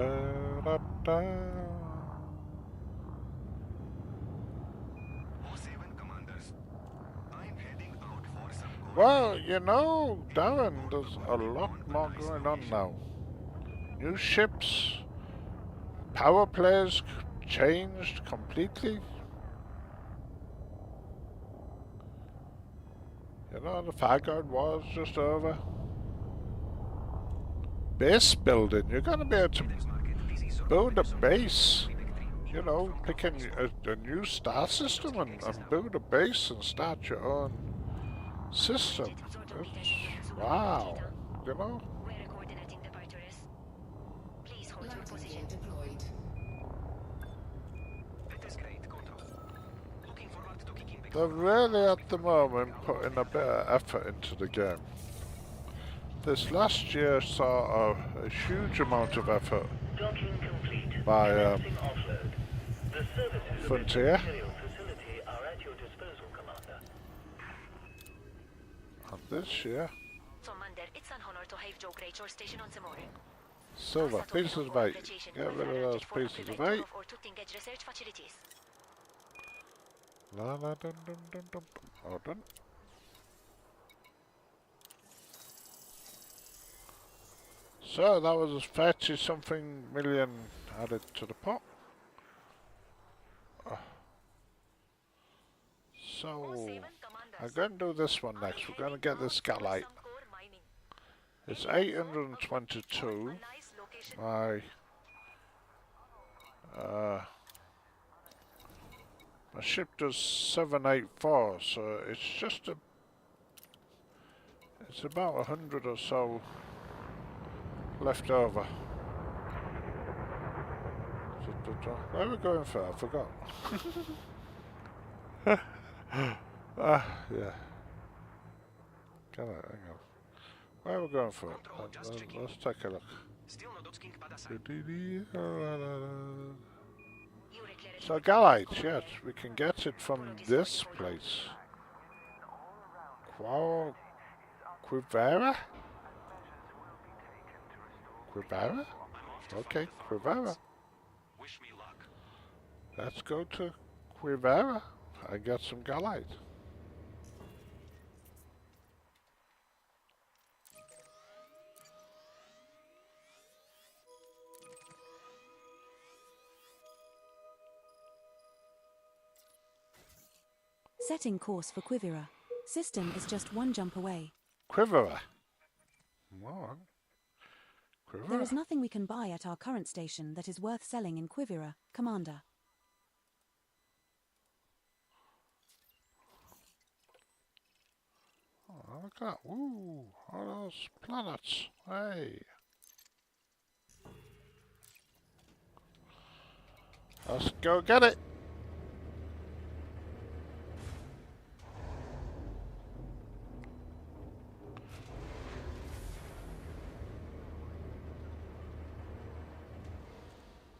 da, da. Well, you know, Darren, there's a lot more going on now. New ships, power plays changed completely. You know, the Farguard War's just over. Base building, you're going to be able to build a base. You know, pick a new star system and build a base and start your own system. Wow, you know? They're really at the moment putting a bit of effort into the game. This last year saw a huge amount of effort by Frontier. And this year, Commander, it's an honor to have Joe Great your station on Samore. silver, pieces of 8. Get rid of those pieces of 8. La la dun dun dun dun. All done. So that was 30-something million added to the pot. So I'm going to do this one next. We're going to get this Galite. It's 822. My ship does 784, so it's just it's about 100 or so left over. Where are we going for? I forgot. Yeah. Hang on. Where are we going for? Let's take a look. So Galites, yes, we can get it from this place. Quivera? Quivera? Okay, Quivera. Let's go to Quivera and get some Galite. Setting course for Quivira. System is just one jump away. Quivira. Well, Quivira. There is nothing we can buy at our current station that is worth selling in Quivira, Commander. Oh, look at that. Ooh, all those planets. Hey. Let's go get it.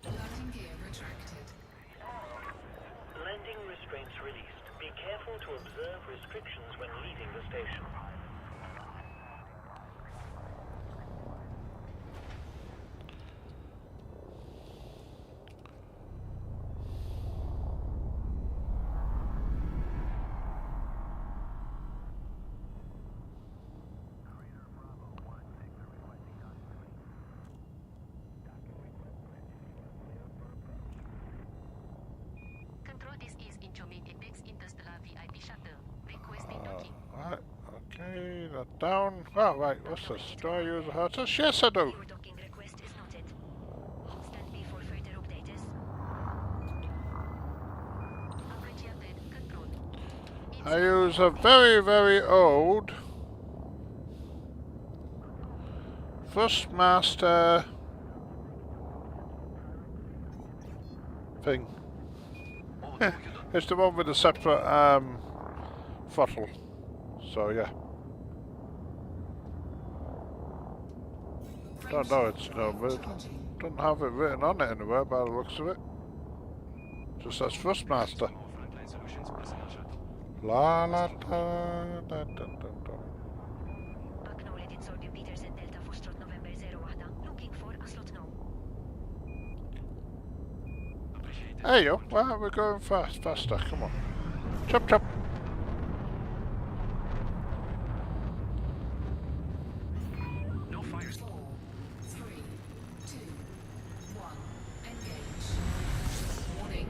Landing gear retracted. Landing restraints released. Be careful to observe restrictions when leaving the station. Control, this is incoming Apex Interstellar VIP shuttle. Requesting docking. Right, okay, that down. Oh, right, what's this? Do I use a Hertus? Yes, I do. Your docking request is noted. Stand by for further updates. Appreciated. Control. I use a very, very old First Master thing. It's the one with the separate throttle. So yeah. Don't know it's no, but don't have it written on it anywhere by the looks of it. Just says First Master. La la da da da da da. Acknowledged Sorbian Peterson Delta Foxtrot November 01. Looking for a slot now. There you go. Well, we're going faster. Come on. Chop chop. No fire. 4, 3, 2, 1. Engage. Warning.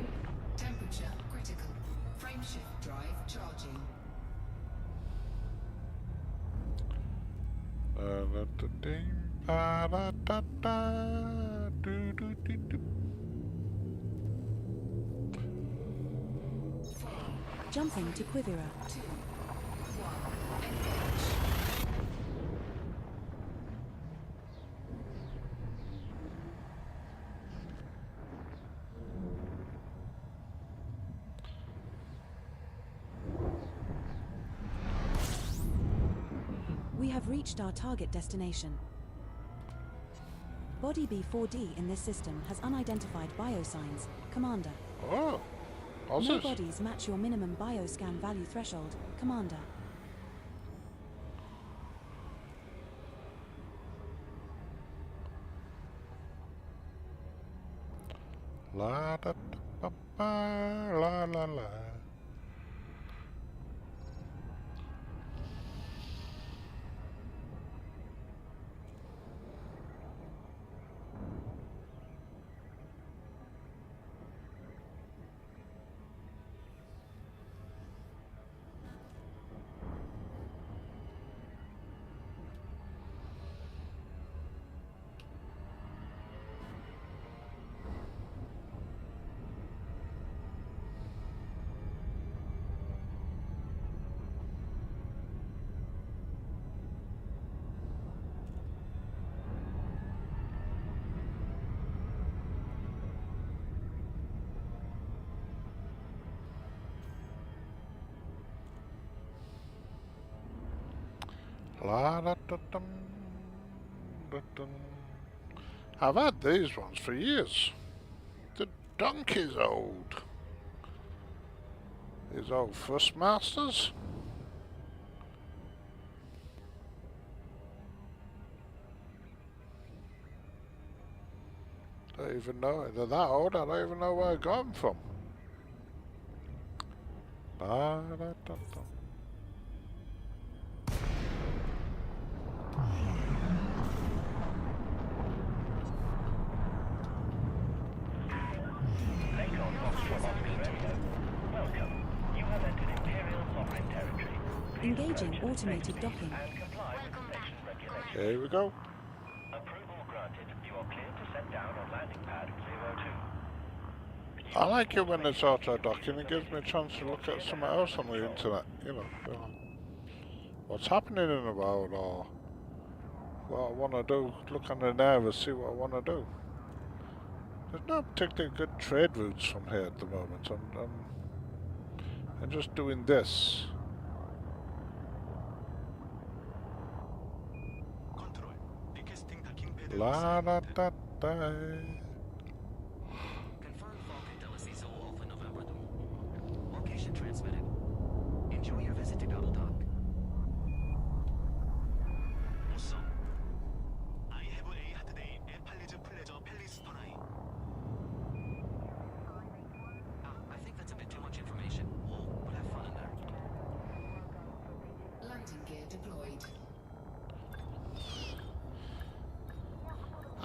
Temperature critical. Frameshift drive charging. Jumping to Quivira. 2, 1. Engage. We have reached our target destination. Body B4D in this system has unidentified biosigns, Commander. Oh. How's No this? bodies match your minimum bioscan value threshold, Commander. La da da ba ba la la la. La da da dum, da dum. I've had these ones for years. The donkey's old. These old First Masters. Don't even know they're that old. I don't even know where I got them from. La da da da. Welcome. You have entered Imperial Engaging automated docking. Here we go. Approval granted. You are cleared to set down on landing pad 02. I like it when it's auto docking. It gives me a chance to look at something else on the internet. You know, what's happening in the world or what I want to do. Look on the nav and see what I want to do. There's no particularly good trade routes from here at the moment. I'm just doing this. La da da da. Confirm Falcon Delacy Zul Alpha November 2. Location transmitted. Enjoy your visit to Double Dock. Also, I have a today at Palliser Pleasure Palace tonight. I think that's a bit too much information. We'll have fun in there. Landing gear deployed.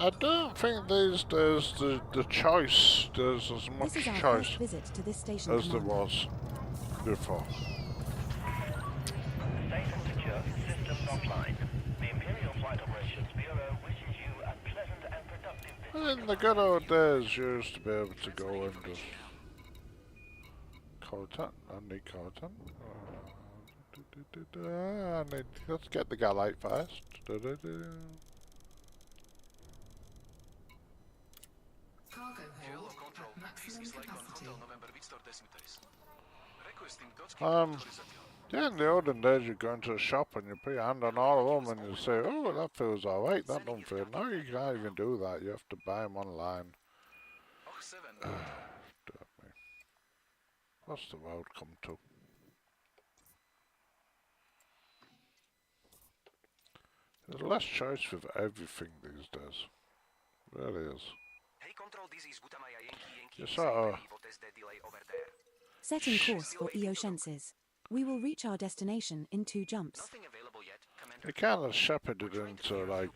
I don't think there's the choice. There's as much This is our choice first visit to this station, as there Commander. was before. Safe and secure. Systems offline. The Imperial Flight Operations Bureau wishes you a pleasant and productive visit. In the good old days, you used to be able to go and just content. I need content. Let's get the Galite first. Cargo hold at maximum capacity. Yeah, in the olden days, you go into a shop and you put your hand on all of them and you say, oh, that feels alright, that don't feel. Now you can't even do that. You have to buy them online. Damn me. What's the world come to? There's less choice with everything these days. Really is. Hey, Control, this is Gutamaya Yankee. You sort of What is the delay over there? Setting course for Eotienses. We will reach our destination in 2 jumps. Nothing available yet, Commander. you kind of shepherded into like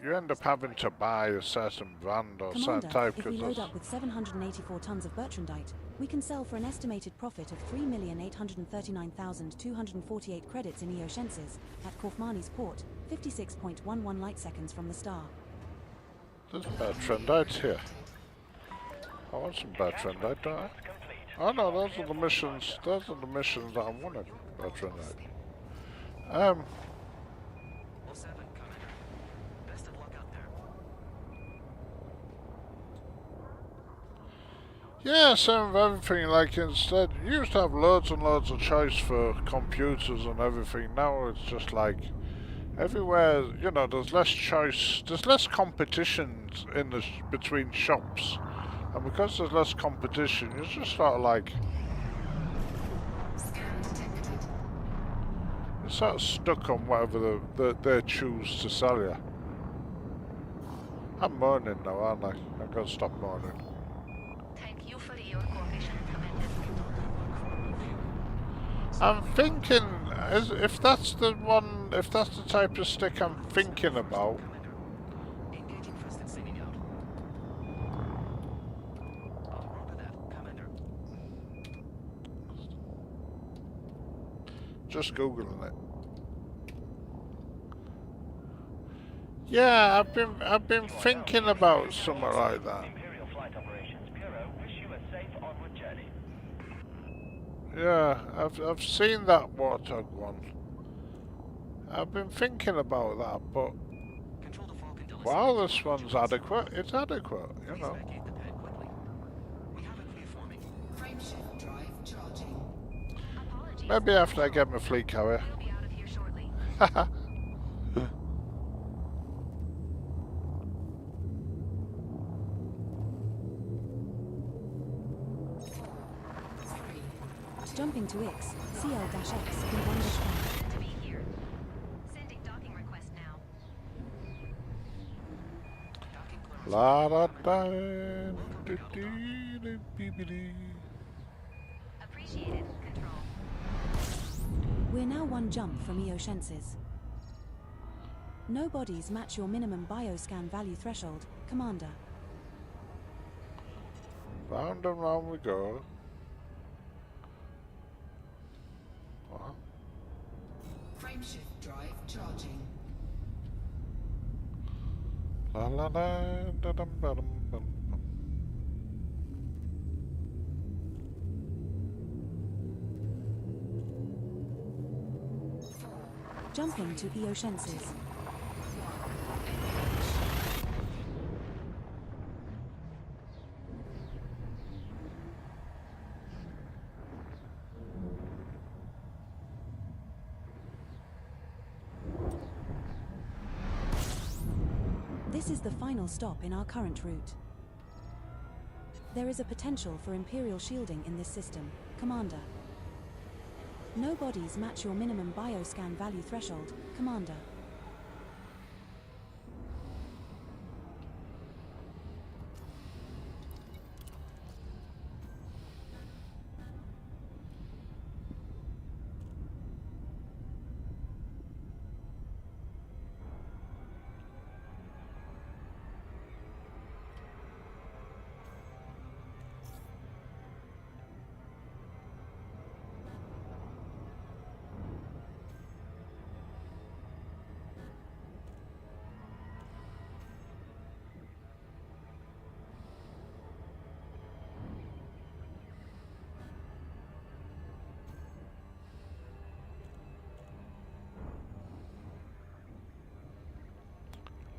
you end up having to buy a certain brand or certain Commander, type if we because load up with 784 tons of bertrandite, we can sell for an estimated profit of 3,839,248 credits in Eotienses at Korfmani's port, 56.11 light seconds from the star. there's bertrandite here. I want some bertrandite, don't I? Oh no, those are the missions. Those are the missions that I wanted. Bertrandite. 07, Commander. Best of luck out there. Yeah, same with everything. Like instead, you used to have loads and loads of choice for computers and everything. Now it's just like everywhere. You know, there's less choice. There's less competition in the between shops, and because there's less competition, you're just sort of like you're sort of stuck on whatever they choose to sell you. I'm moaning now, aren't I? I've got to stop moaning. Thank you for your cooperation, Commander. I'm thinking, if that's the one, if that's the type of stick I'm thinking about. Engaging first and sailing out. Roger that, Commander. Just googling it. Yeah, I've been thinking about something like that. Imperial Flight Operations Bureau wish you a safe onward journey. Yeah, I've seen that Warthog one. I've been thinking about that, but while this one's adequate, it's adequate, you know. Frame shift drive charging. Maybe after I get my fleet carrier. We'll be out of here shortly. Haha. Jumping to X, CL-X in 1 response. To be here. Sending docking request now. La da da do do do be be dee. Appreciated. Control. We're now 1 jump from Eotienses. No bodies match your minimum bioscan value threshold, Commander. Round and round we go. What? Frameshift drive charging. La la la da dum ba dum bum bum. Jumping to Eotienses. This is the final stop in our current route. There is a potential for Imperial shielding in this system, Commander. No bodies match your minimum bioscan value threshold, Commander.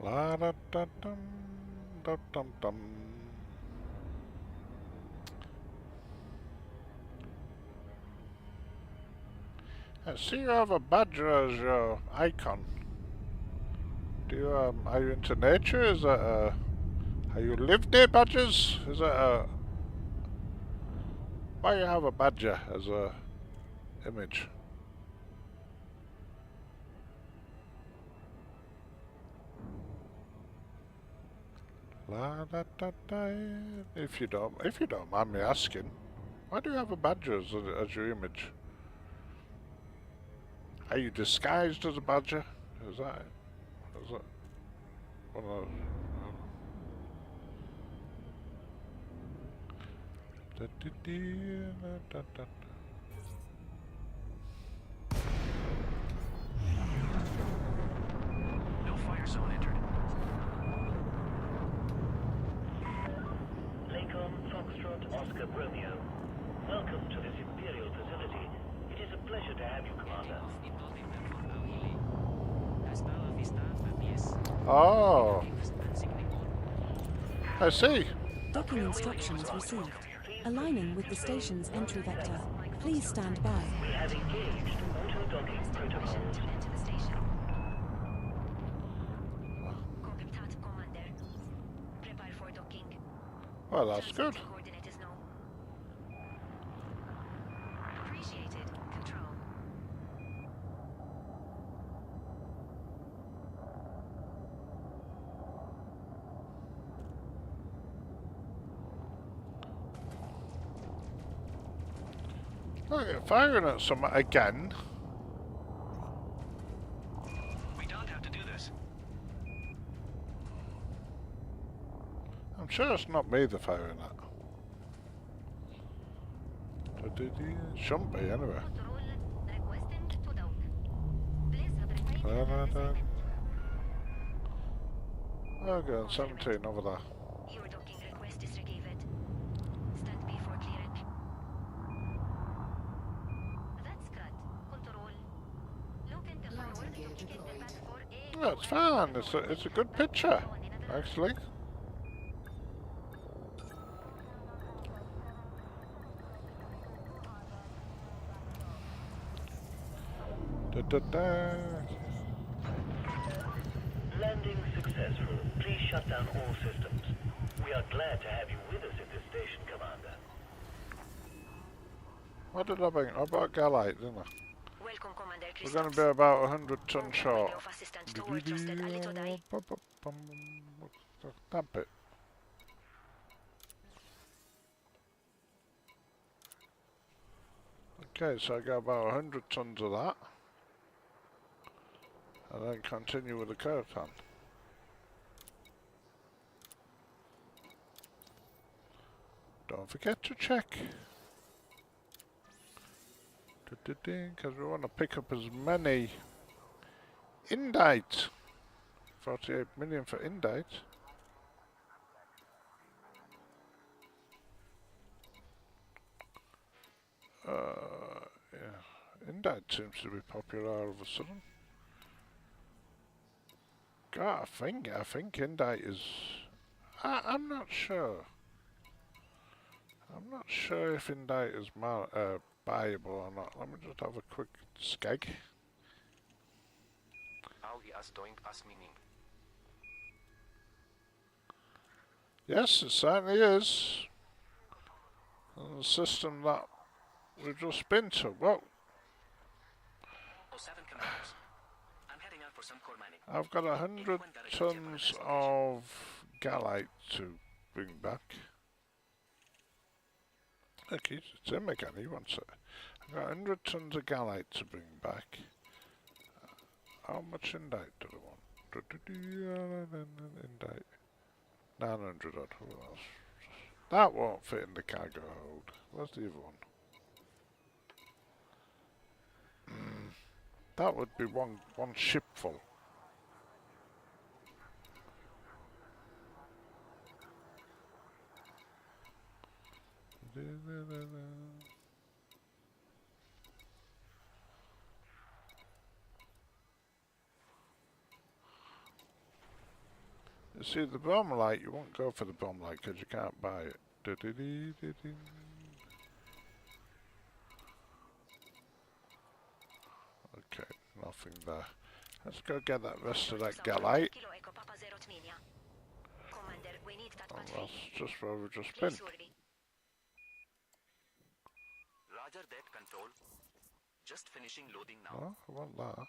La da da dum da dum dum. I see you have a badger as your icon. Do you are you into nature? Is that are you live near badgers? Is that why you have a badger as a image? La da da da. If you don't mind me asking, why do you have a badger as your image? Are you disguised as a badger? Is that one of those? Da, da, da. No fire zone entered. Lincoln, Foxtrot, Oscar, Romeo. Welcome to this Imperial facility. It is a pleasure to have you, Commander. Oh, I see. Docking instructions received. Aligning with the station's entry vector. Please stand by. We have engaged auto-docking protocols. Prepare for docking. Well, that's good. Coordinate is known. Appreciated. Control. Oh, you're firing at some again. We don't have to do this. I'm sure it's not me they're firing at. Shouldn't be anyway. Okay, 17 over there. Your docking request is received. Stand by for clearing. That's good. Control. Looking to forward to kick it back for a... Yeah, it's fine. It's a good picture, actually. Da, da, da. Landing successful. Please shut down all systems. We are glad to have you with us at this station, Commander. What did I bring? I brought Galite, didn't I? Welcome, Commander. We're going to be about 100 ton short. Of assistance toward trusted Alitodai. Stamp it. Okay, so I got about 100 tons of that. And then continue with the curtain. Don't forget to check. Because we want to pick up as many Indite. 48 million for Indite. Yeah. Indite seems to be popular all of a sudden. God, I think Indite is... I'm not sure. I'm not sure if Indite is buyable or not. Let me just have a quick skeg. How he is doing us meaning. Yes, it certainly is. And the system that we've just been to. Well, O7 commanders. I'm heading out for some core mining. I've got 100 tons of gallite to bring back. Look, it's him again, he wants it. I've got 100 tons of gallite to bring back. How much indite do I want? Indite. 900 odd. That won't fit in the cargo hold. Where's the other one? That would be one ship full. You see, the bromlite, you won't go for the bromlite because you can't buy it. Okay, nothing there. Let's go get that rest of that gallite. And that's just where we've just been. Roger that, control. Just finishing loading now. Oh, I want that.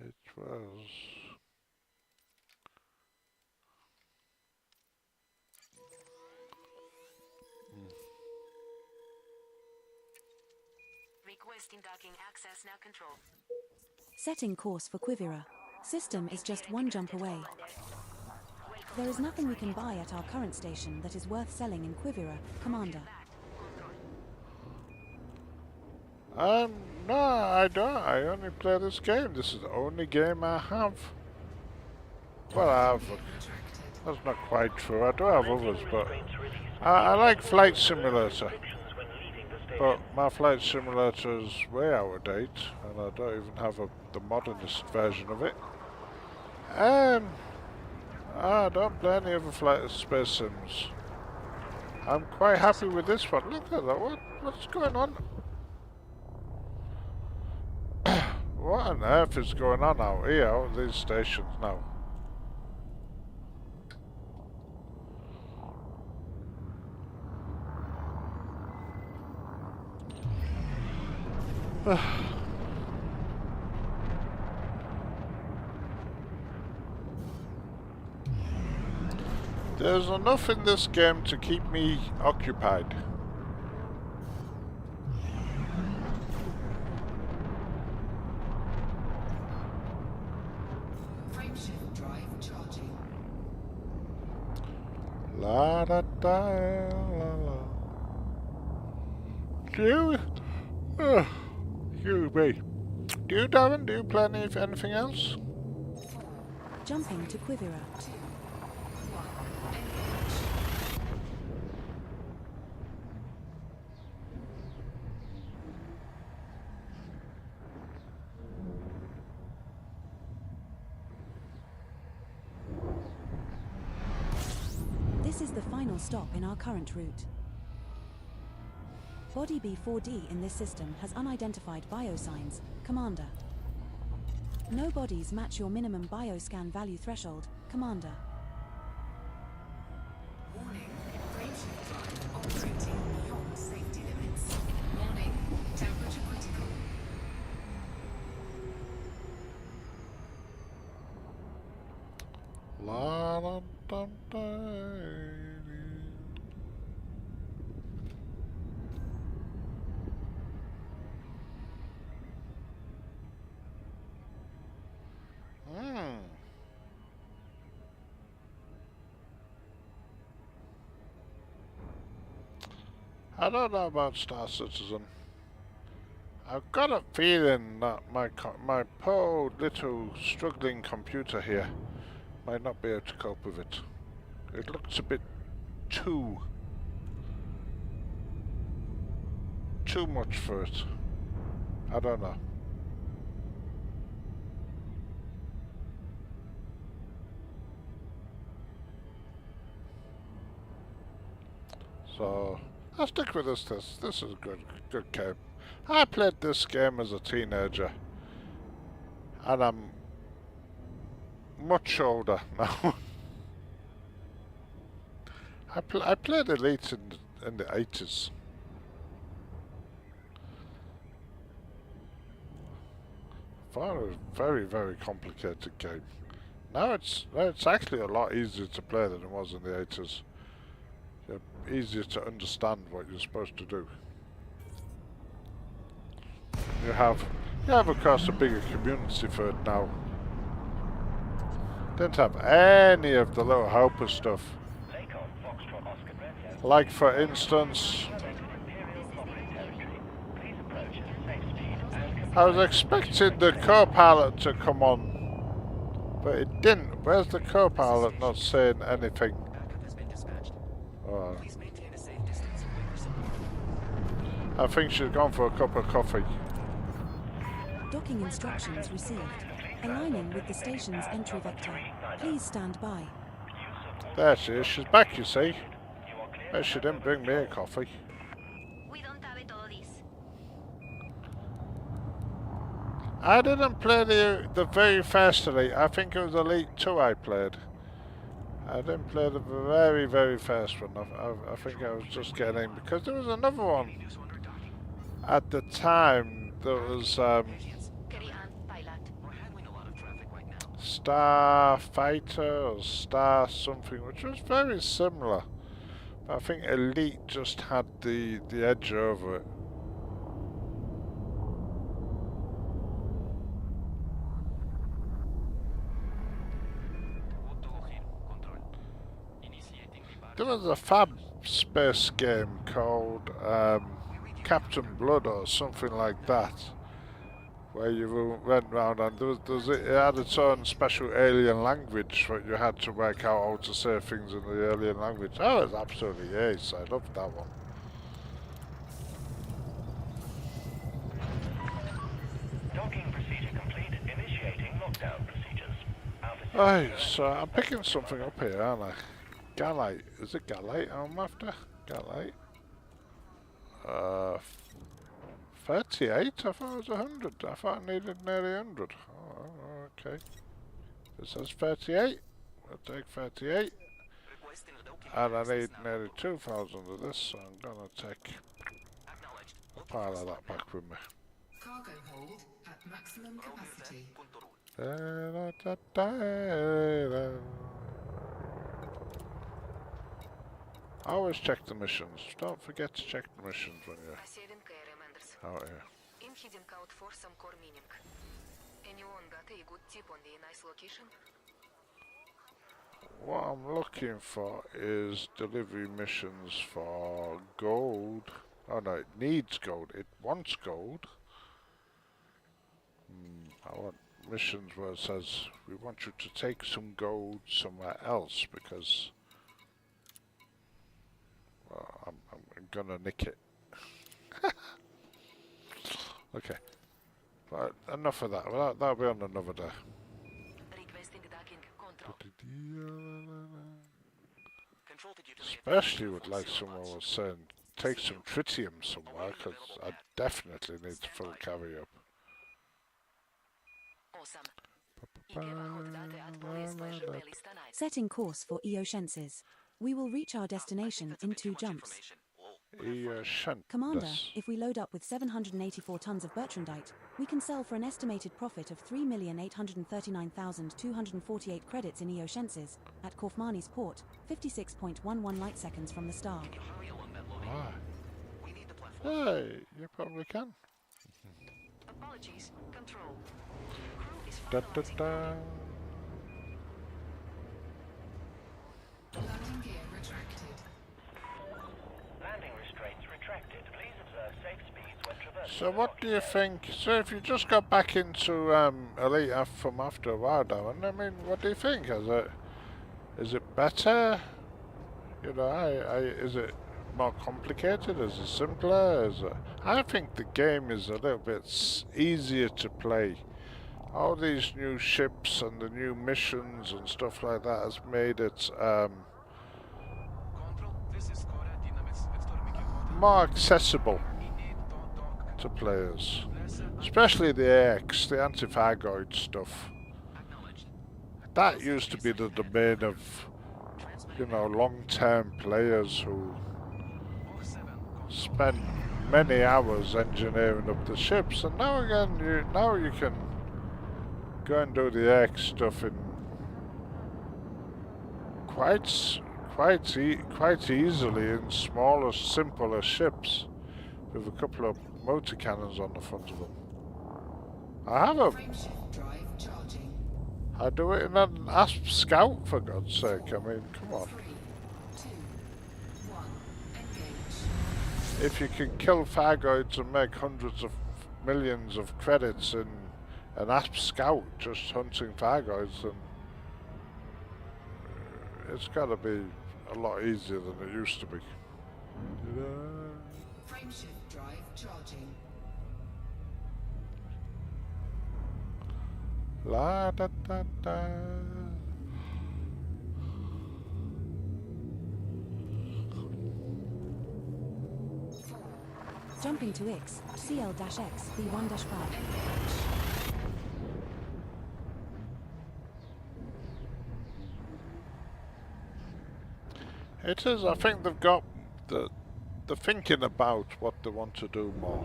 It was... Requesting docking access now, control. Setting course for Quivira. System is just one jump away. There is nothing we can buy at our current station that is worth selling in Quivira, Commander. No, I don't. I only play this game. This is the only game I have. Well, I have... That's not quite true. I do have others, but... I like Flight Simulator. But my Flight Simulator is way out of date, and I don't even have the modernist version of it. I don't play any other space sims. I'm quite happy with this one. Look at that. What's going on? What on earth is going on out here, out these stations now? There's enough in this game to keep me occupied. Frameshift drive charging. La da da la la. Excuse me. Do you, Darren? Do you play anything else? Jumping to Quivira. This is the final stop in our current route. Body B4D in this system has unidentified biosigns, Commander. No bodies match your minimum bioscan value threshold, Commander. Warning, frameshift drive operating beyond safety limits. Warning, temperature critical. La da da da. I don't know about Star Citizen. I've got a feeling that my poor little struggling computer here might not be able to cope with it. It looks a bit too much for it. I don't know. So I'll stick with this. This is a good game. I played this game as a teenager, and I'm much older now. I played Elite in the 80s. Found it was a very, very complicated game. Now it's actually a lot easier to play than it was in the 80s. Easier to understand what you're supposed to do. You have of course a bigger community for it now. Didn't have any of the little helper stuff. Like for instance, I was expecting the co-pilot to come on, but it didn't. Where's the co-pilot not saying anything? Oh. I think she's gone for a cup of coffee. Docking instructions received. Aligning with the station's entry vector. Please stand by. There she is. She's back, you see. But she didn't bring me a coffee. We don't have it all this. I didn't play the very first Elite. I think it was Elite 2 I played. I didn't play the very, very first one. I think I was just getting in because there was another one at the time. There was Star Fighter or Star something, which was very similar. But I think Elite just had the edge over it. There was a Fab space game called Captain Blood or something like that, where you went round and it had its own special alien language that you had to work out how to say things in the alien language. That was absolutely ace. I loved that one. Docking procedure complete. Initiating lockdown procedures. Right, so I'm picking something up here, aren't I? Galite. Is it Galite I'm after? Galite. 38? I thought it was 100. I thought I needed nearly 100. Oh, okay. It says 38. I'll take 38. And I need nearly 2,000 of this, so I'm gonna take a pile of that back with me. Cargo hold at maximum capacity. Always check the missions. Don't forget to check the missions when you're out here. I'm heading out for some core mining. Anyone got a good tip on the nice location? What I'm looking for is delivery missions for gold. Oh no, it needs gold. It wants gold. I want missions where it says we want you to take some gold somewhere else because well, I'm gonna nick it. Okay, but enough of that. Well, that'll be on another day. Requesting docking control. Especially would like someone was saying take some tritium somewhere because I definitely need to full carry up. Setting course for Eotienses. We will reach our destination in 2 jumps. Commander, if we load up with 784 tons of bertrandite, we can sell for an estimated profit of 3,839,248 credits in Eotienses, at Kaufmani's port, 56.11 light seconds from the star. Ah. Hey, you probably can. Apologies, control. Da, da, da. Landing gear retracted. Landing restraints retracted. So what do you think? So if you just got back into Elite from after a while now, and I mean, what do you think? Is it better? You know, is it more complicated? Is it simpler? I think the game is a little bit easier to play. All these new ships and the new missions and stuff like that has made it more accessible to players, especially the A.o.C.C, the anti-Thargoid stuff. That used to be the domain of, you know, long-term players who spent many hours engineering up the ships, and now again, you can go and do the A.o.C.C stuff in quite easily in smaller, simpler ships with a couple of motor cannons on the front of them. I have a. I do it in an ASP Scout, for God's sake. I mean, come on. If you can kill Thargoids and make hundreds of millions of credits in an ASP Scout just hunting Thargoids, then it's got to be a lot easier than it used to be. Frameshift drive charging. La da da da. Jumping to X, CL-X, B1-5. It is, I think they've got the thinking about what they want to do more.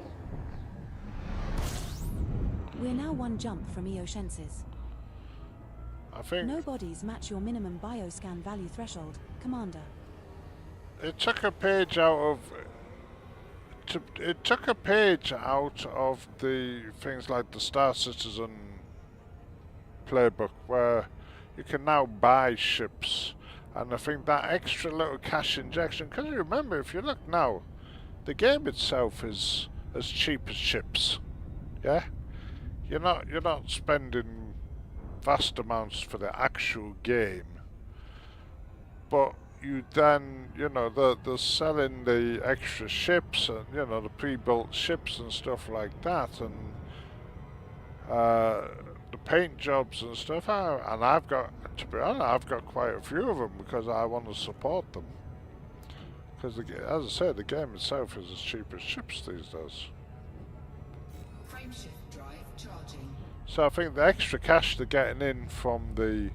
We're now one jump from Eotienses. I think no bodies match your minimum bioscan value threshold, Commander. It took a page out of the things like the Star Citizen playbook, where you can now buy ships, and I think that extra little cash injection, because you remember, if you look now, the game itself is as cheap as ships. Yeah, you're not spending vast amounts for the actual game, but you then, you know, they're selling the extra ships and, you know, the pre-built ships and stuff like that, and the paint jobs and stuff. And I've got, to be honest, I've got quite a few of them because I want to support them. Because, as I said, the game itself is as cheap as ships these days. Frameshift drive charging. So I think the extra cash they're getting in from the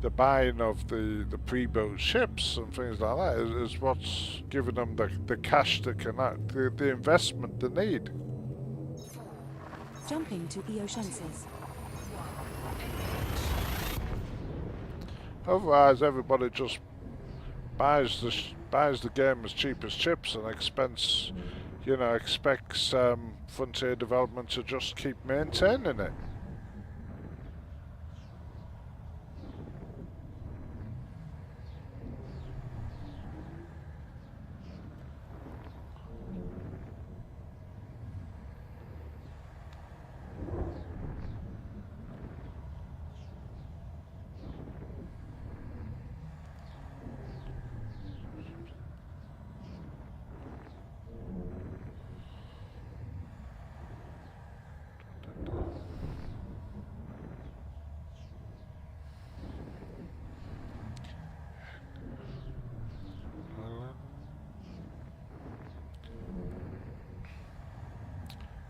buying of the pre-built ships and things like that is what's giving them the cash that can the investment they need. Jumping to Eotienses. Otherwise, everybody just buys the game as cheap as chips and expects Frontier Development to just keep maintaining it.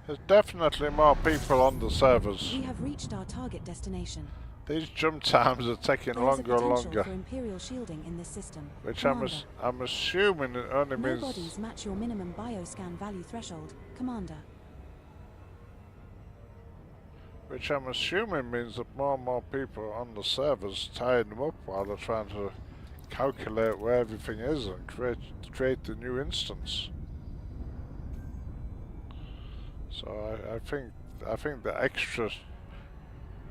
There's definitely more people on the servers. We have reached our target destination. These jump times are taking longer and longer. For Imperial shielding in this system, which Commander. I'm assuming it only means... No bodies match your minimum bioscan value threshold, Commander. Which I'm assuming means that more and more people are on the servers tying them up while they're trying to calculate where everything is and create the new instance. So I think the extra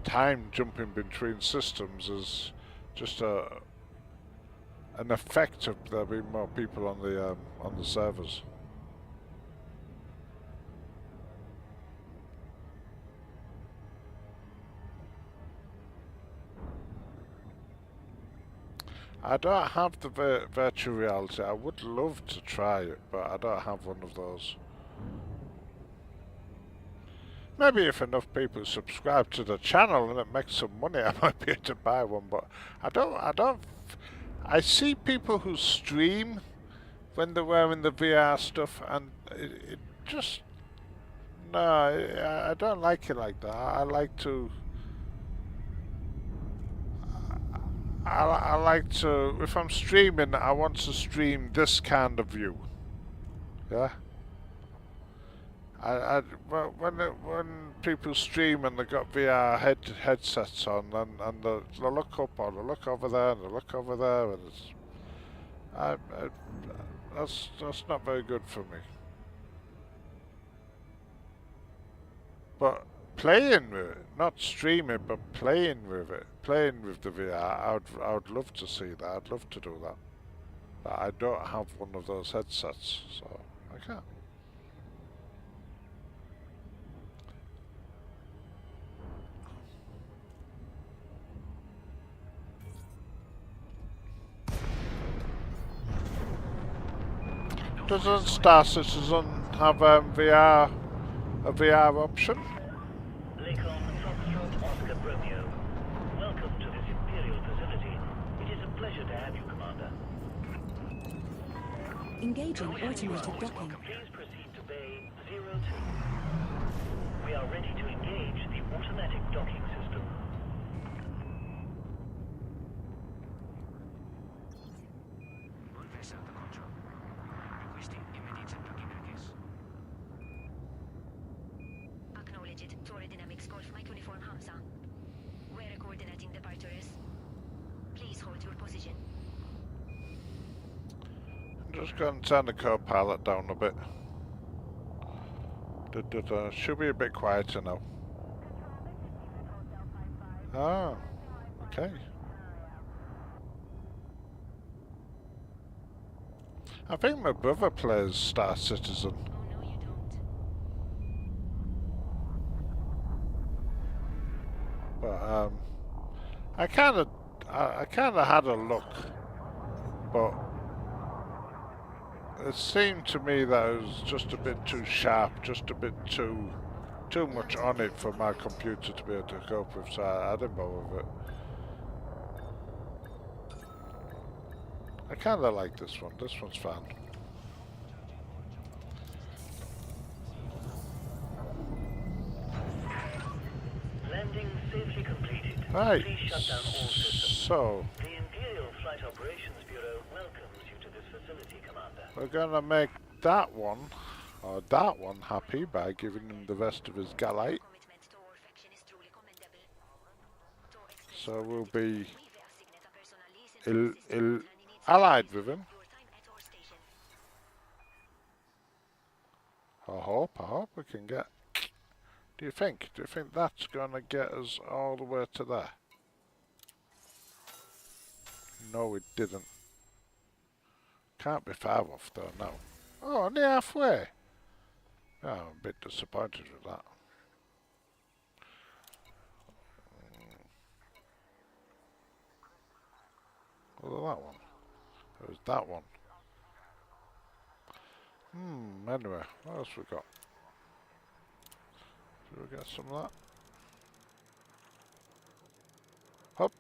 time jumping between systems is just an effect of there being more people on the servers. I don't have the virtual reality. I would love to try it, but I don't have one of those. Maybe if enough people subscribe to the channel and it makes some money, I might be able to buy one. But I see people who stream when they're wearing the VR stuff, and it just no, I don't like it like that. I like to. I like to. If I'm streaming, I want to stream this kind of view. Yeah. When people stream and they got VR headsets on, and they look up or they look over there and they look over there, and that's not very good for me. But playing with it, not streaming, but playing with it, playing with the VR, I would love to see that. I'd love to do that. But I don't have one of those headsets, so I can't. Doesn't Star Citizen have a VR option? Lincoln Foxtrot Oscar Romeo. Welcome to this Imperial facility. It is a pleasure to have you, Commander. Engaging automated docking. Please proceed to Bay 02. We are ready to engage the automatic docking system. One vessel to control. Requesting immediate docking access. Acknowledge it. Tour Dynamics Golf Mike Uniform Hamza. We're coordinating departures. Please hold your position. I'm just going to turn the co-pilot down a bit. Should be a bit quieter now. Ah, okay. I think my brother plays Star Citizen. Oh no, you don't. But I kind of had a look, but it seemed to me that it was just a bit too sharp, just a bit too much on it for my computer to be able to cope with, so I didn't bother with it. I kind of like this one. This one's fun. Landing safely completed. Right. Please shut down all systems. So The Imperial Flight Operations Bureau welcomes you to this facility, Commander. we're gonna make that one, or that one, happy by giving him the rest of his galite. Commitment to our faction is truly commendable. To express So we'll be we were assigned a personal license to the system and he needs to allied visit with him. your time at our station. I hope we can get. Do you think that's gonna get us all the way to there? No, it didn't. Can't be far off though, no. Oh, only halfway. Oh, I'm a bit disappointed with that. Well, that one. It was that one. Anyway, what else we got? Should we get some of that? Hop!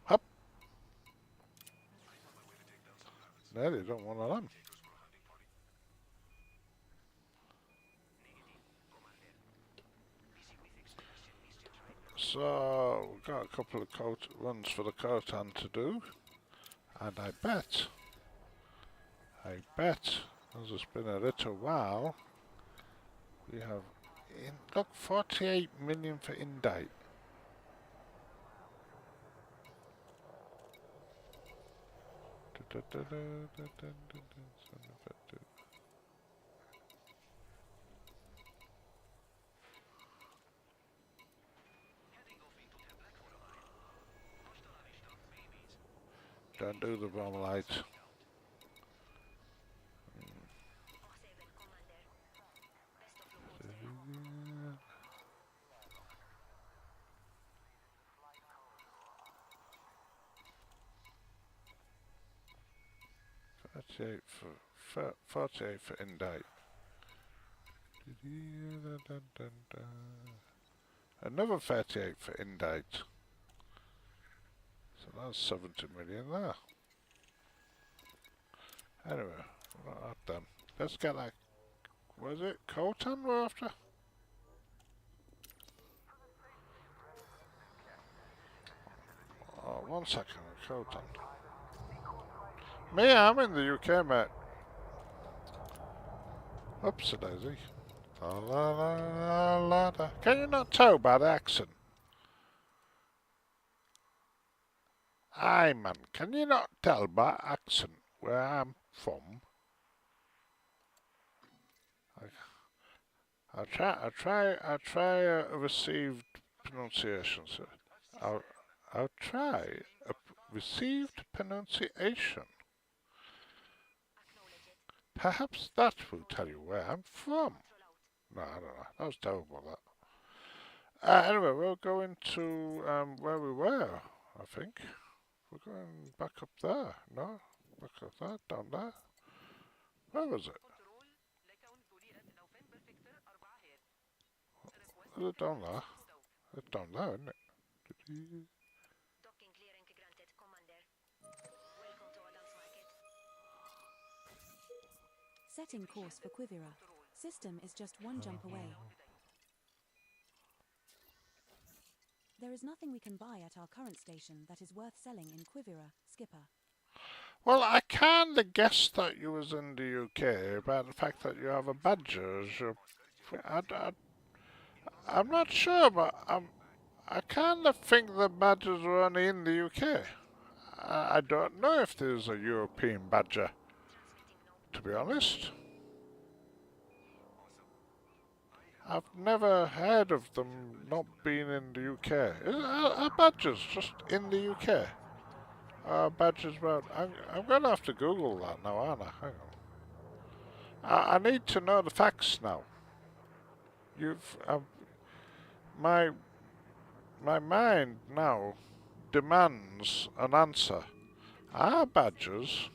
Hop! Nearly don't want one of them. So, we've got a couple of runs for the Cotan to do. And I bet, as it's been a little while, we have, look, 48 million for Indite. Don't do the bomb light. 38 for 48 for indite. Another 38 for indite. So that's 70 million there. Anyway, not that done. Let's get that. Was it Khotan we're after? Oh, 1 second, Khotan. Me, I'm in the UK, mate. Oopsie daisy. La la la la la da. Can you not tell by the accent? Aye, man, can you not tell by accent where I'm from? I try a received pronunciation, sir. I'll try a received pronunciation. Perhaps that will tell you where I'm from. No, I don't know. That was terrible, that. Anyway, we'll go into where we were, I think. We're going back up there. No? Back up there, down there. Where was it? Is it down there? It's down there, isn't it? Docking clearance granted, Commander. Welcome to Adam's Market. Setting course for Quivira. System is just 1 jump away. There is nothing we can buy at our current station that is worth selling in Quivira, Skipper. Well, I kinda guessed that you was in the UK about the fact that you have a badger as your... I'm not sure, but I kinda think the badgers were only in the UK. I don't know if there's a European badger, to be honest. I've never heard of them not being in the UK. Are badgers just in the UK? Are badgers about... I'm going to have to Google that now, aren't I? Hang on. I need to know the facts now. My mind now demands an answer. Are badgers...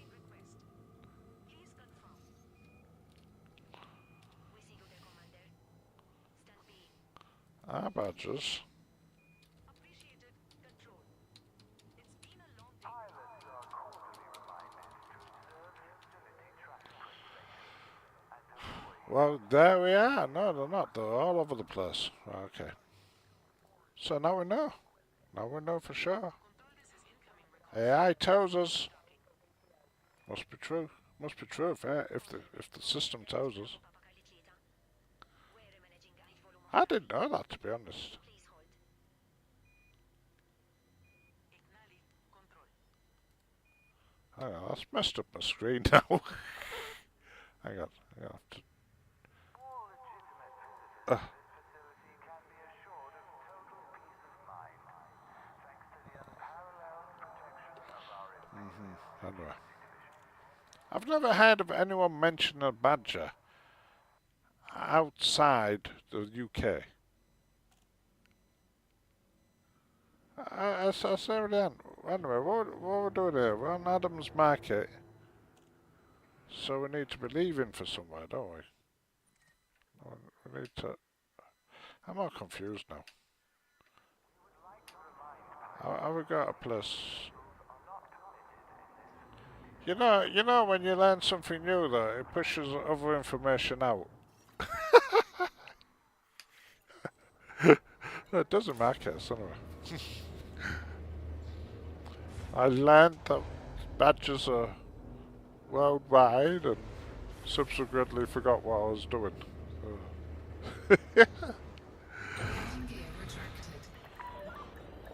Are badgers... Well, there we are. No, they're not. They're all over the place. Okay. So now we know. Now we know for sure. AI tells us. Must be true. Must be true if the system tells us. I didn't know that, to be honest. Hang on, that's messed up my screen now. Hang on. Anyway. I've never heard of anyone mention a badger outside the UK. I say it again. Anyway, what we're doing here? We're on Adam's Market. So we need to be leaving for somewhere, don't we? We need to... I'm all confused now. Have we got a place? You know when you learn something new though, it pushes other information out. No, it doesn't make it, anyway. I learned that badgers are worldwide and subsequently forgot what I was doing.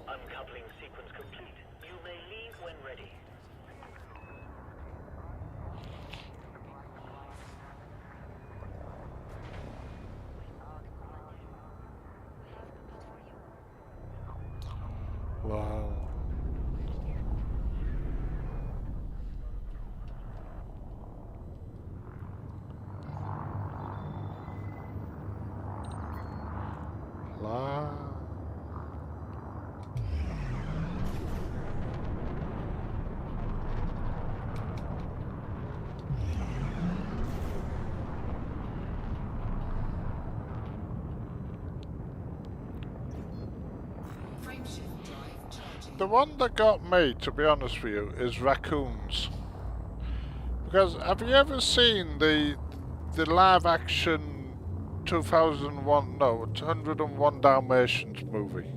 Uncoupling sequence complete. You may leave when ready. Wow. the one that got me, to be honest with you, is raccoons. Because have you ever seen the live action 2001, no, 101 Dalmatians movie?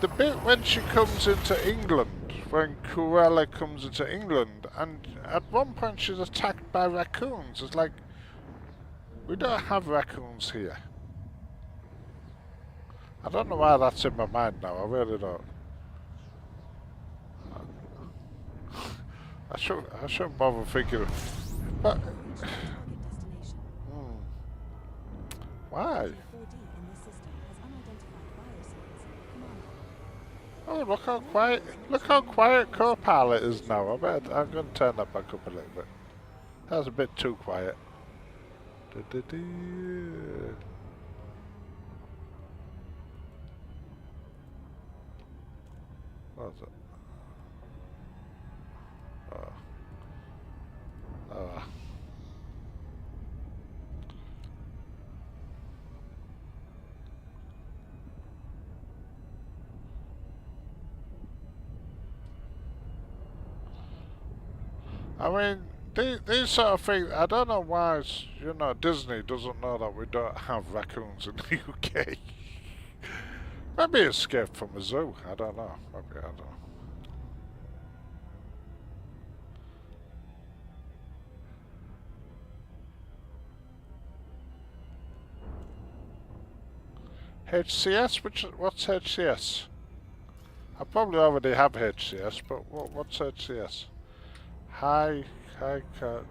The bit when she comes into England, when Cruella comes into England, and at one point she's attacked by raccoons. It's like, we don't have raccoons here. I don't know why that's in my mind now, I really don't. I shouldn't bother thinking of, but... Why? Oh, look how quiet Copilot is now. I'm going to turn that back up a little bit. That was a bit too quiet. What was it? Oh. I mean, these sort of things, I don't know why, you know, Disney doesn't know that we don't have raccoons in the UK. Maybe it escaped from a zoo, I don't know. Maybe, I don't know. HCS? What's HCS? I probably already have HCS, but what's HCS? High cut.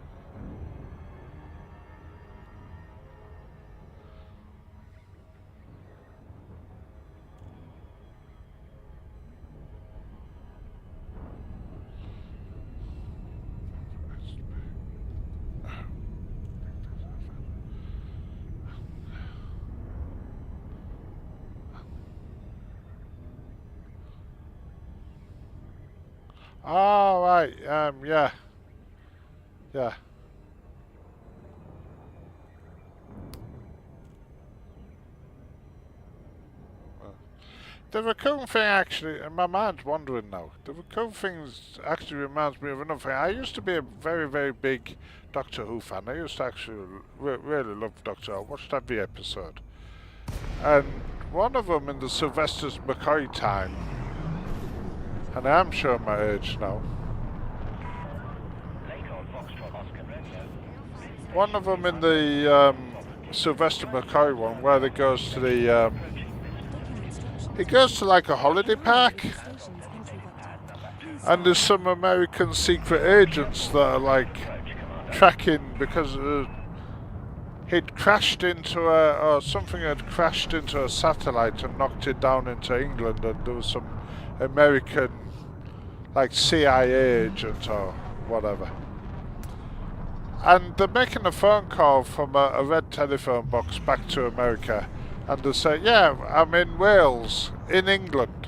Oh, right, yeah. Yeah. The raccoon thing actually, and my mind's wandering now. The raccoon thing actually reminds me of another thing. I used to be a very, very big Doctor Who fan. I used to actually really love Doctor Who. I watched every episode. And one of them in the Sylvester McCoy time, and I am showing my age now. One of them in the Sylvester McCoy one, where it goes to the, it goes to like a holiday park, and there's some American secret agents that are like tracking because he'd crashed into or something had crashed into a satellite and knocked it down into England, and there was some American like CIA agent or whatever. And they're making a phone call from a red telephone box back to America, and they say, yeah, I'm in Wales, in England.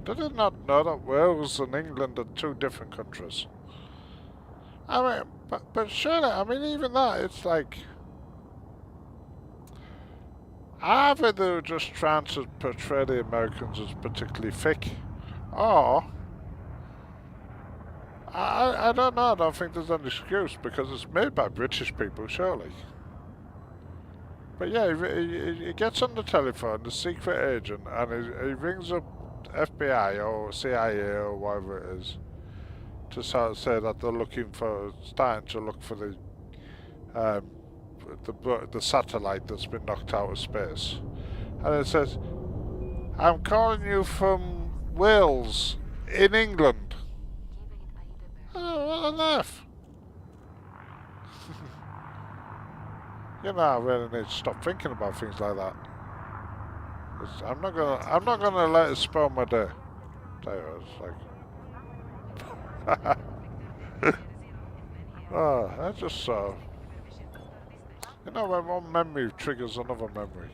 Did I not know that Wales and England are two different countries? I mean, but surely, I mean, even that, it's like... either they're just trying to portray the Americans as particularly thick, or... I don't know, I don't think there's any excuse, because it's made by British people, surely. But yeah, he gets on the telephone, the secret agent, and he rings up FBI or CIA or whatever it is, to sort of say that they're looking for, starting to look for the satellite that's been knocked out of space. And it says, I'm calling you from Wales, in England. Oh, what on earth? You know, I really need to stop thinking about things like that. I'm not gonna let it spoil my day. Tell you, it's like, oh, that's just so. You know, when one memory triggers another memory.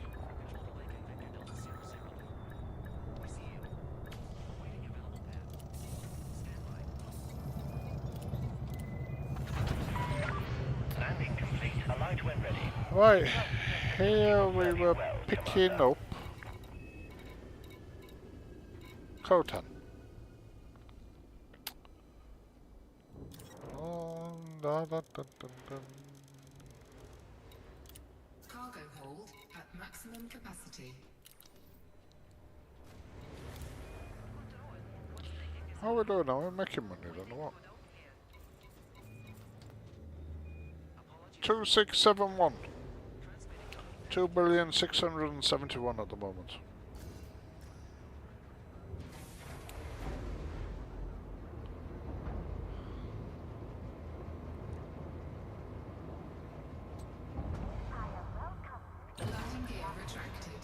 Right, here we were picking up Khotan. Oh, da, da, da, da, da. Cargo hold at maximum capacity. How are we doing now? We're making money then, or what? 2671. 2,671 at the moment. Landing gear retracted.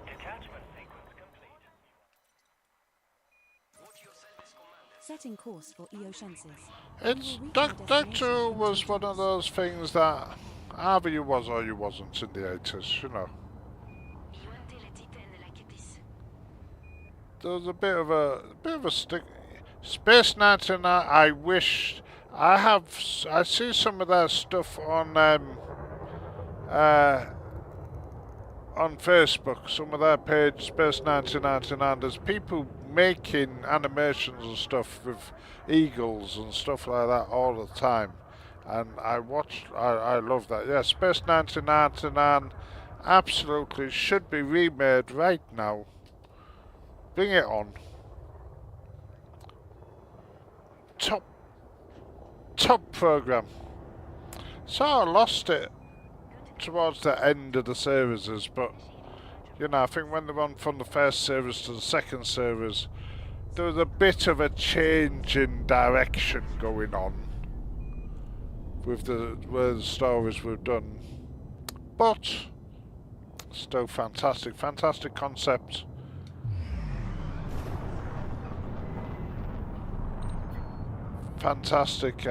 Detachment sequence complete. Setting course for Eotienses. It's Doctor was one of those things that either you was or you wasn't in the 80s, you know. There was a bit of a stick. Space 99. I wish I see some of their stuff on Facebook. Some of their page, Space 1999. There's people making animations and stuff with eagles and stuff like that all the time, and I love that. Yeah, Space 1999 absolutely should be remade right now. Bring it on. Top program. So I lost it towards the end of the series, but you know, I think when they went from the first series to the second series, there was a bit of a change in direction going on with the where the stories were done. But still fantastic concept. Fantastic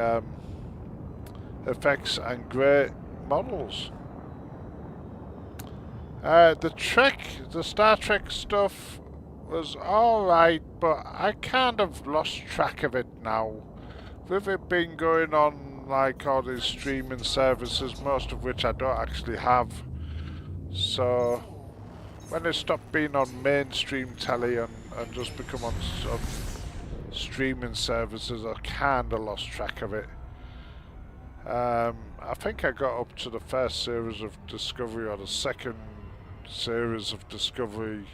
effects and great models. The Star Trek stuff was alright, but I kind of lost track of it now. With it being going on like all these streaming services, most of which I don't actually have. So when it stopped being on mainstream telly and just become on streaming services, I kind of lost track of it. I think I got up to the first series of Discovery or the second series of Discovery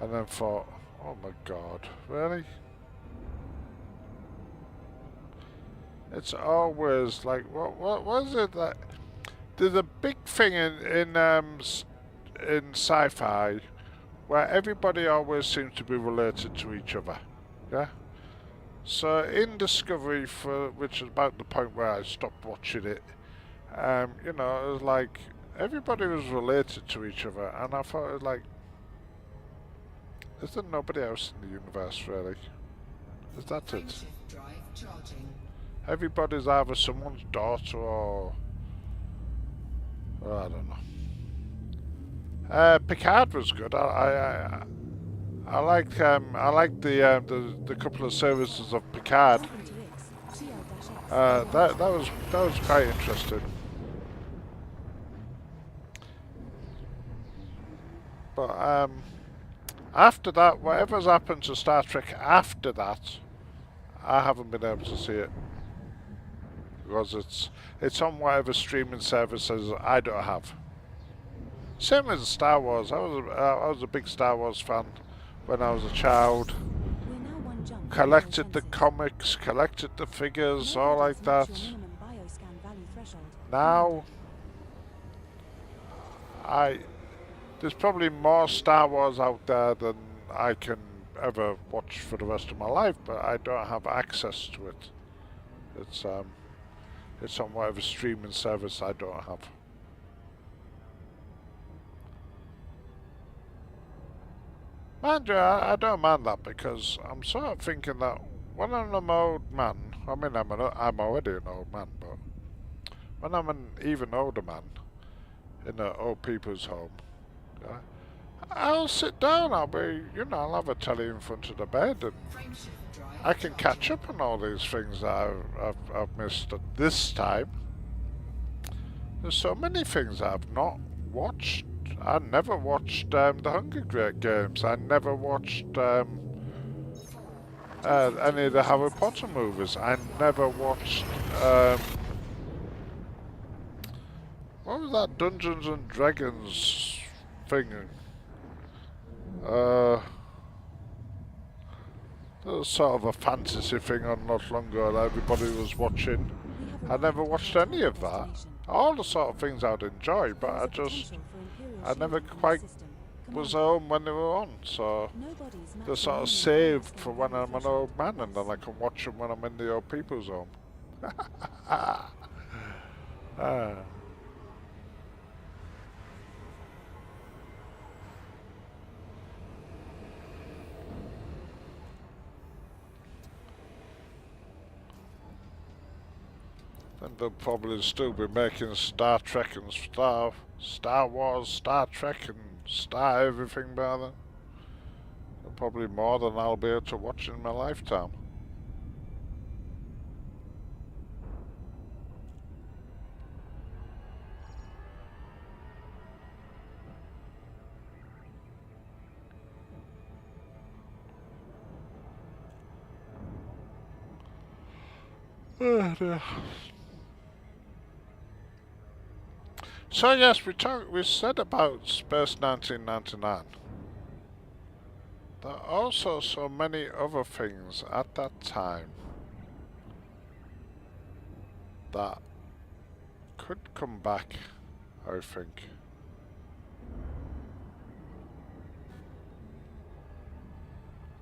and then thought, oh my god, really? It's always like, what is it that... There's a big thing in sci-fi where everybody always seems to be related to each other, yeah? So in Discovery, which is about the point where I stopped watching it, you know, it was like everybody was related to each other, and I thought, it was like, is there nobody else in the universe really? Is that it? Everybody's either someone's daughter or I don't know. Picard was good. I liked the couple of services of Picard. That was quite interesting. But after that, whatever's happened to Star Trek after that, I haven't been able to see it because it's on whatever streaming services I don't have. Same as Star Wars. I was a big Star Wars fan when I was a child. Collected the comics, collected the figures, all like that. Now, there's probably more Star Wars out there than I can ever watch for the rest of my life, but I don't have access to it. It's on whatever streaming service I don't have. Mind you, I don't mind that because I'm sort of thinking that when I'm an old man, I mean I'm already an old man, but when I'm an even older man in an old people's home, I'll sit down, I'll have a telly in front of the bed and I can catch up on all these things that I've missed at this time. There's so many things I've not watched I never watched the Hunger Games. I never watched any of the Harry Potter movies. I never watched what was that Dungeons and Dragons thing? There was sort of a fantasy thing on not long ago that everybody was watching. I never watched any of that. All the sort of things I'd enjoy, but I never quite was home when they were on, so they're sort of saved for when I'm an old man and then I can watch them when I'm in the old people's home. Ah. Then they'll probably still be making Star Trek and Star Wars, Star Trek and Star everything by then. Probably more than I'll be able to watch in my lifetime. Oh dear. So yes, we said about Space 1999. There are also so many other things at that time that could come back, I think.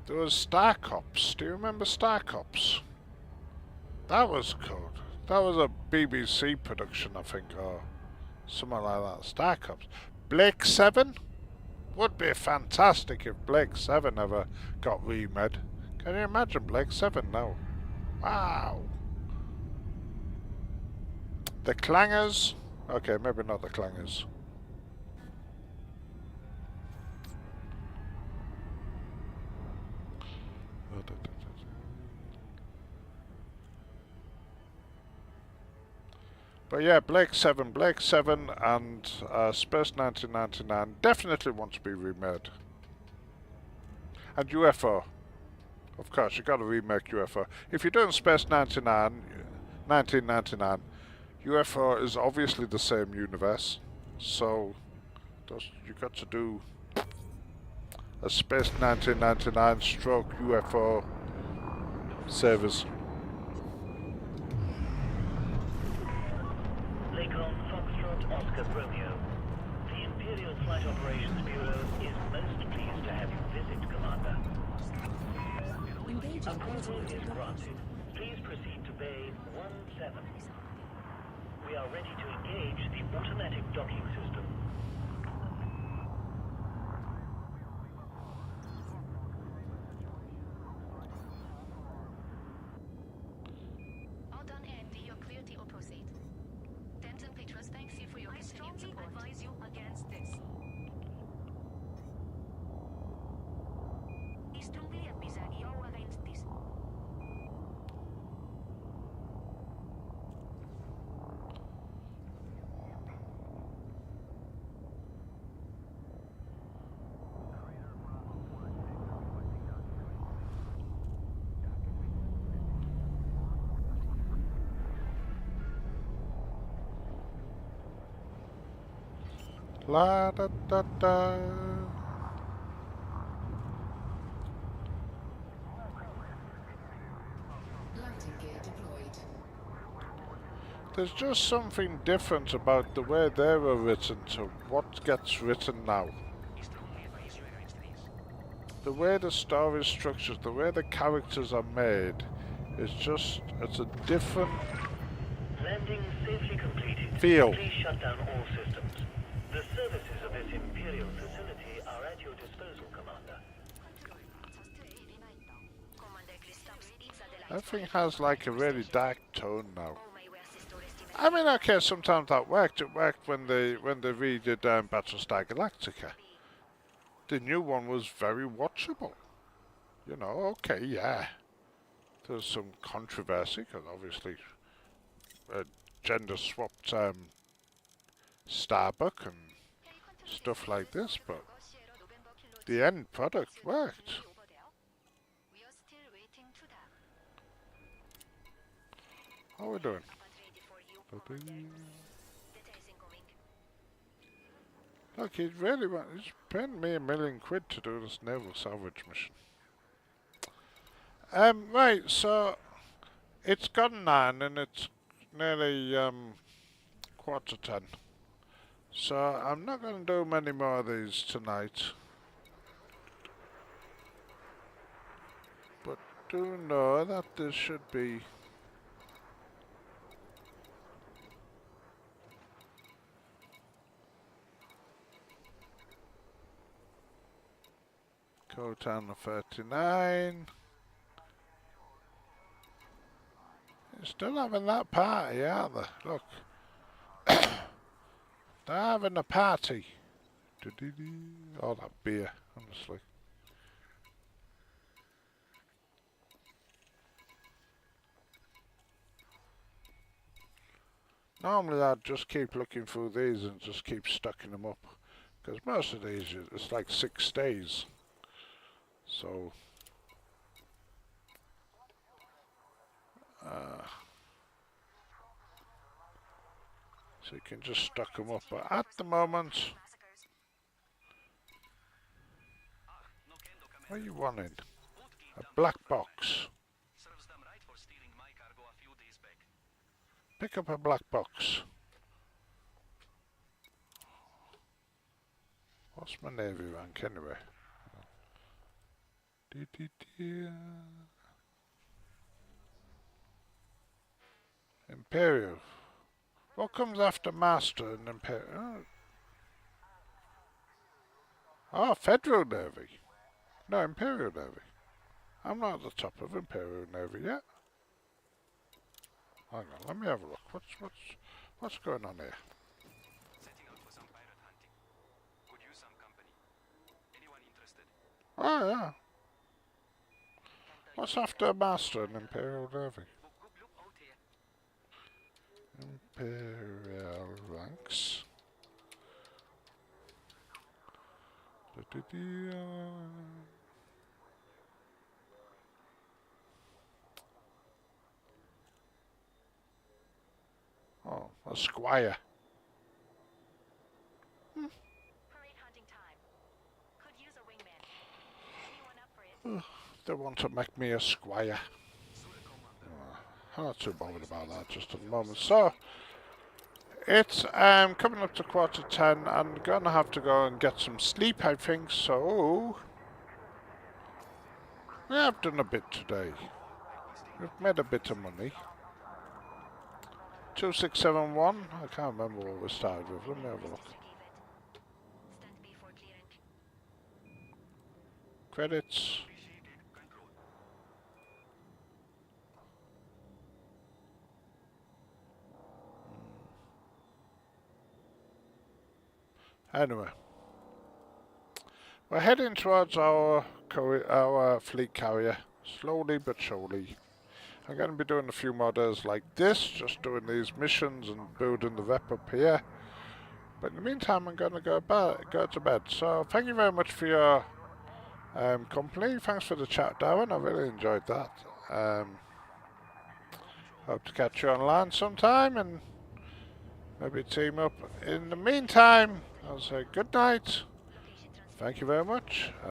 There was Star Cops. Do you remember Star Cops? That was cool. That was a BBC production, I think, or something like that. Star Cops. Blake 7? Would be fantastic if Blake 7 ever got remade. Can you imagine Blake 7 now? Wow. The Clangers? Okay, maybe not the Clangers. But yeah, Blake 7 and Space 1999 definitely want to be remade. And UFO. Of course, you got to remake UFO. If you're doing Space 1999, UFO is obviously the same universe. So, you got to do a Space 1999 stroke UFO Savers. Lincoln Foxtrot Oscar Romeo. The Imperial Flight Operations Bureau is most pleased to have you visit, Commander. Approval is granted. Please proceed to Bay 17. We are ready to engage the automatic docking system. All done, Andy. You're clear to proceed. Denton Petrus thanks you for your continued support. I strongly advise you against this. I strongly advise you against this. La da da da. Landing gear deployed. There's just something different about the way they were written to what gets written now. The way the story is structured, the way the characters are made, it's a different Landing safely completed. feel. Please shut down all systems. The services of this Imperial facility are at your disposal, Commander. Everything has like a really dark tone now. I mean, okay, sometimes that worked. It worked when they redid Battlestar Galactica. The new one was very watchable. You know, okay, yeah. There's some controversy, because obviously gender-swapped Starbuck and stuff like this, but the end product worked. We are still waiting to dock. How are we doing? Look, he's paying me £1 million to do this naval salvage mission. Right, so it's gone 9 and it's nearly 9:45. So I'm not going to do many more of these tonight. But do know that there should be code down to 39. They're still having that party, aren't they? Look. They're having a party. Oh, that beer, honestly. Normally I'd just keep looking through these and just keep stocking them up. Because most of these, it's like 6 days. So... so you can just stock them up. But at the moment... What are you wanting? A black box. Pick up a black box. What's my navy rank anyway? Imperial. What comes after Master and Imperial? Oh, Federal Navy. No, Imperial Navy. I'm not at the top of Imperial Navy yet. Hang on, let me have a look. What's going on here? Setting out for some pirate hunting. Could use some company. Anyone interested? Oh yeah. What's after Master and Imperial Navy? Imperial ranks. Oh, a squire. Parade hunting time. Could use a wingman. Anyone up for it? They want to make me a squire. I'm not too bothered about that just at the moment. So, it's coming up to 9:45. I'm going to have to go and get some sleep, I think. So, we have done a bit today. We've made a bit of money. 2671. I can't remember what we started with. Let me have a look. Credits. Anyway, we're heading towards our fleet carrier, slowly but surely. I'm going to be doing a few more days like this, just doing these missions and building the rep up here. But in the meantime, I'm going to go to bed. So thank you very much for your company. Thanks for the chat, Darren. I really enjoyed that. Hope to catch you online sometime and maybe team up. In the meantime, I'll say good night. Thank you very much.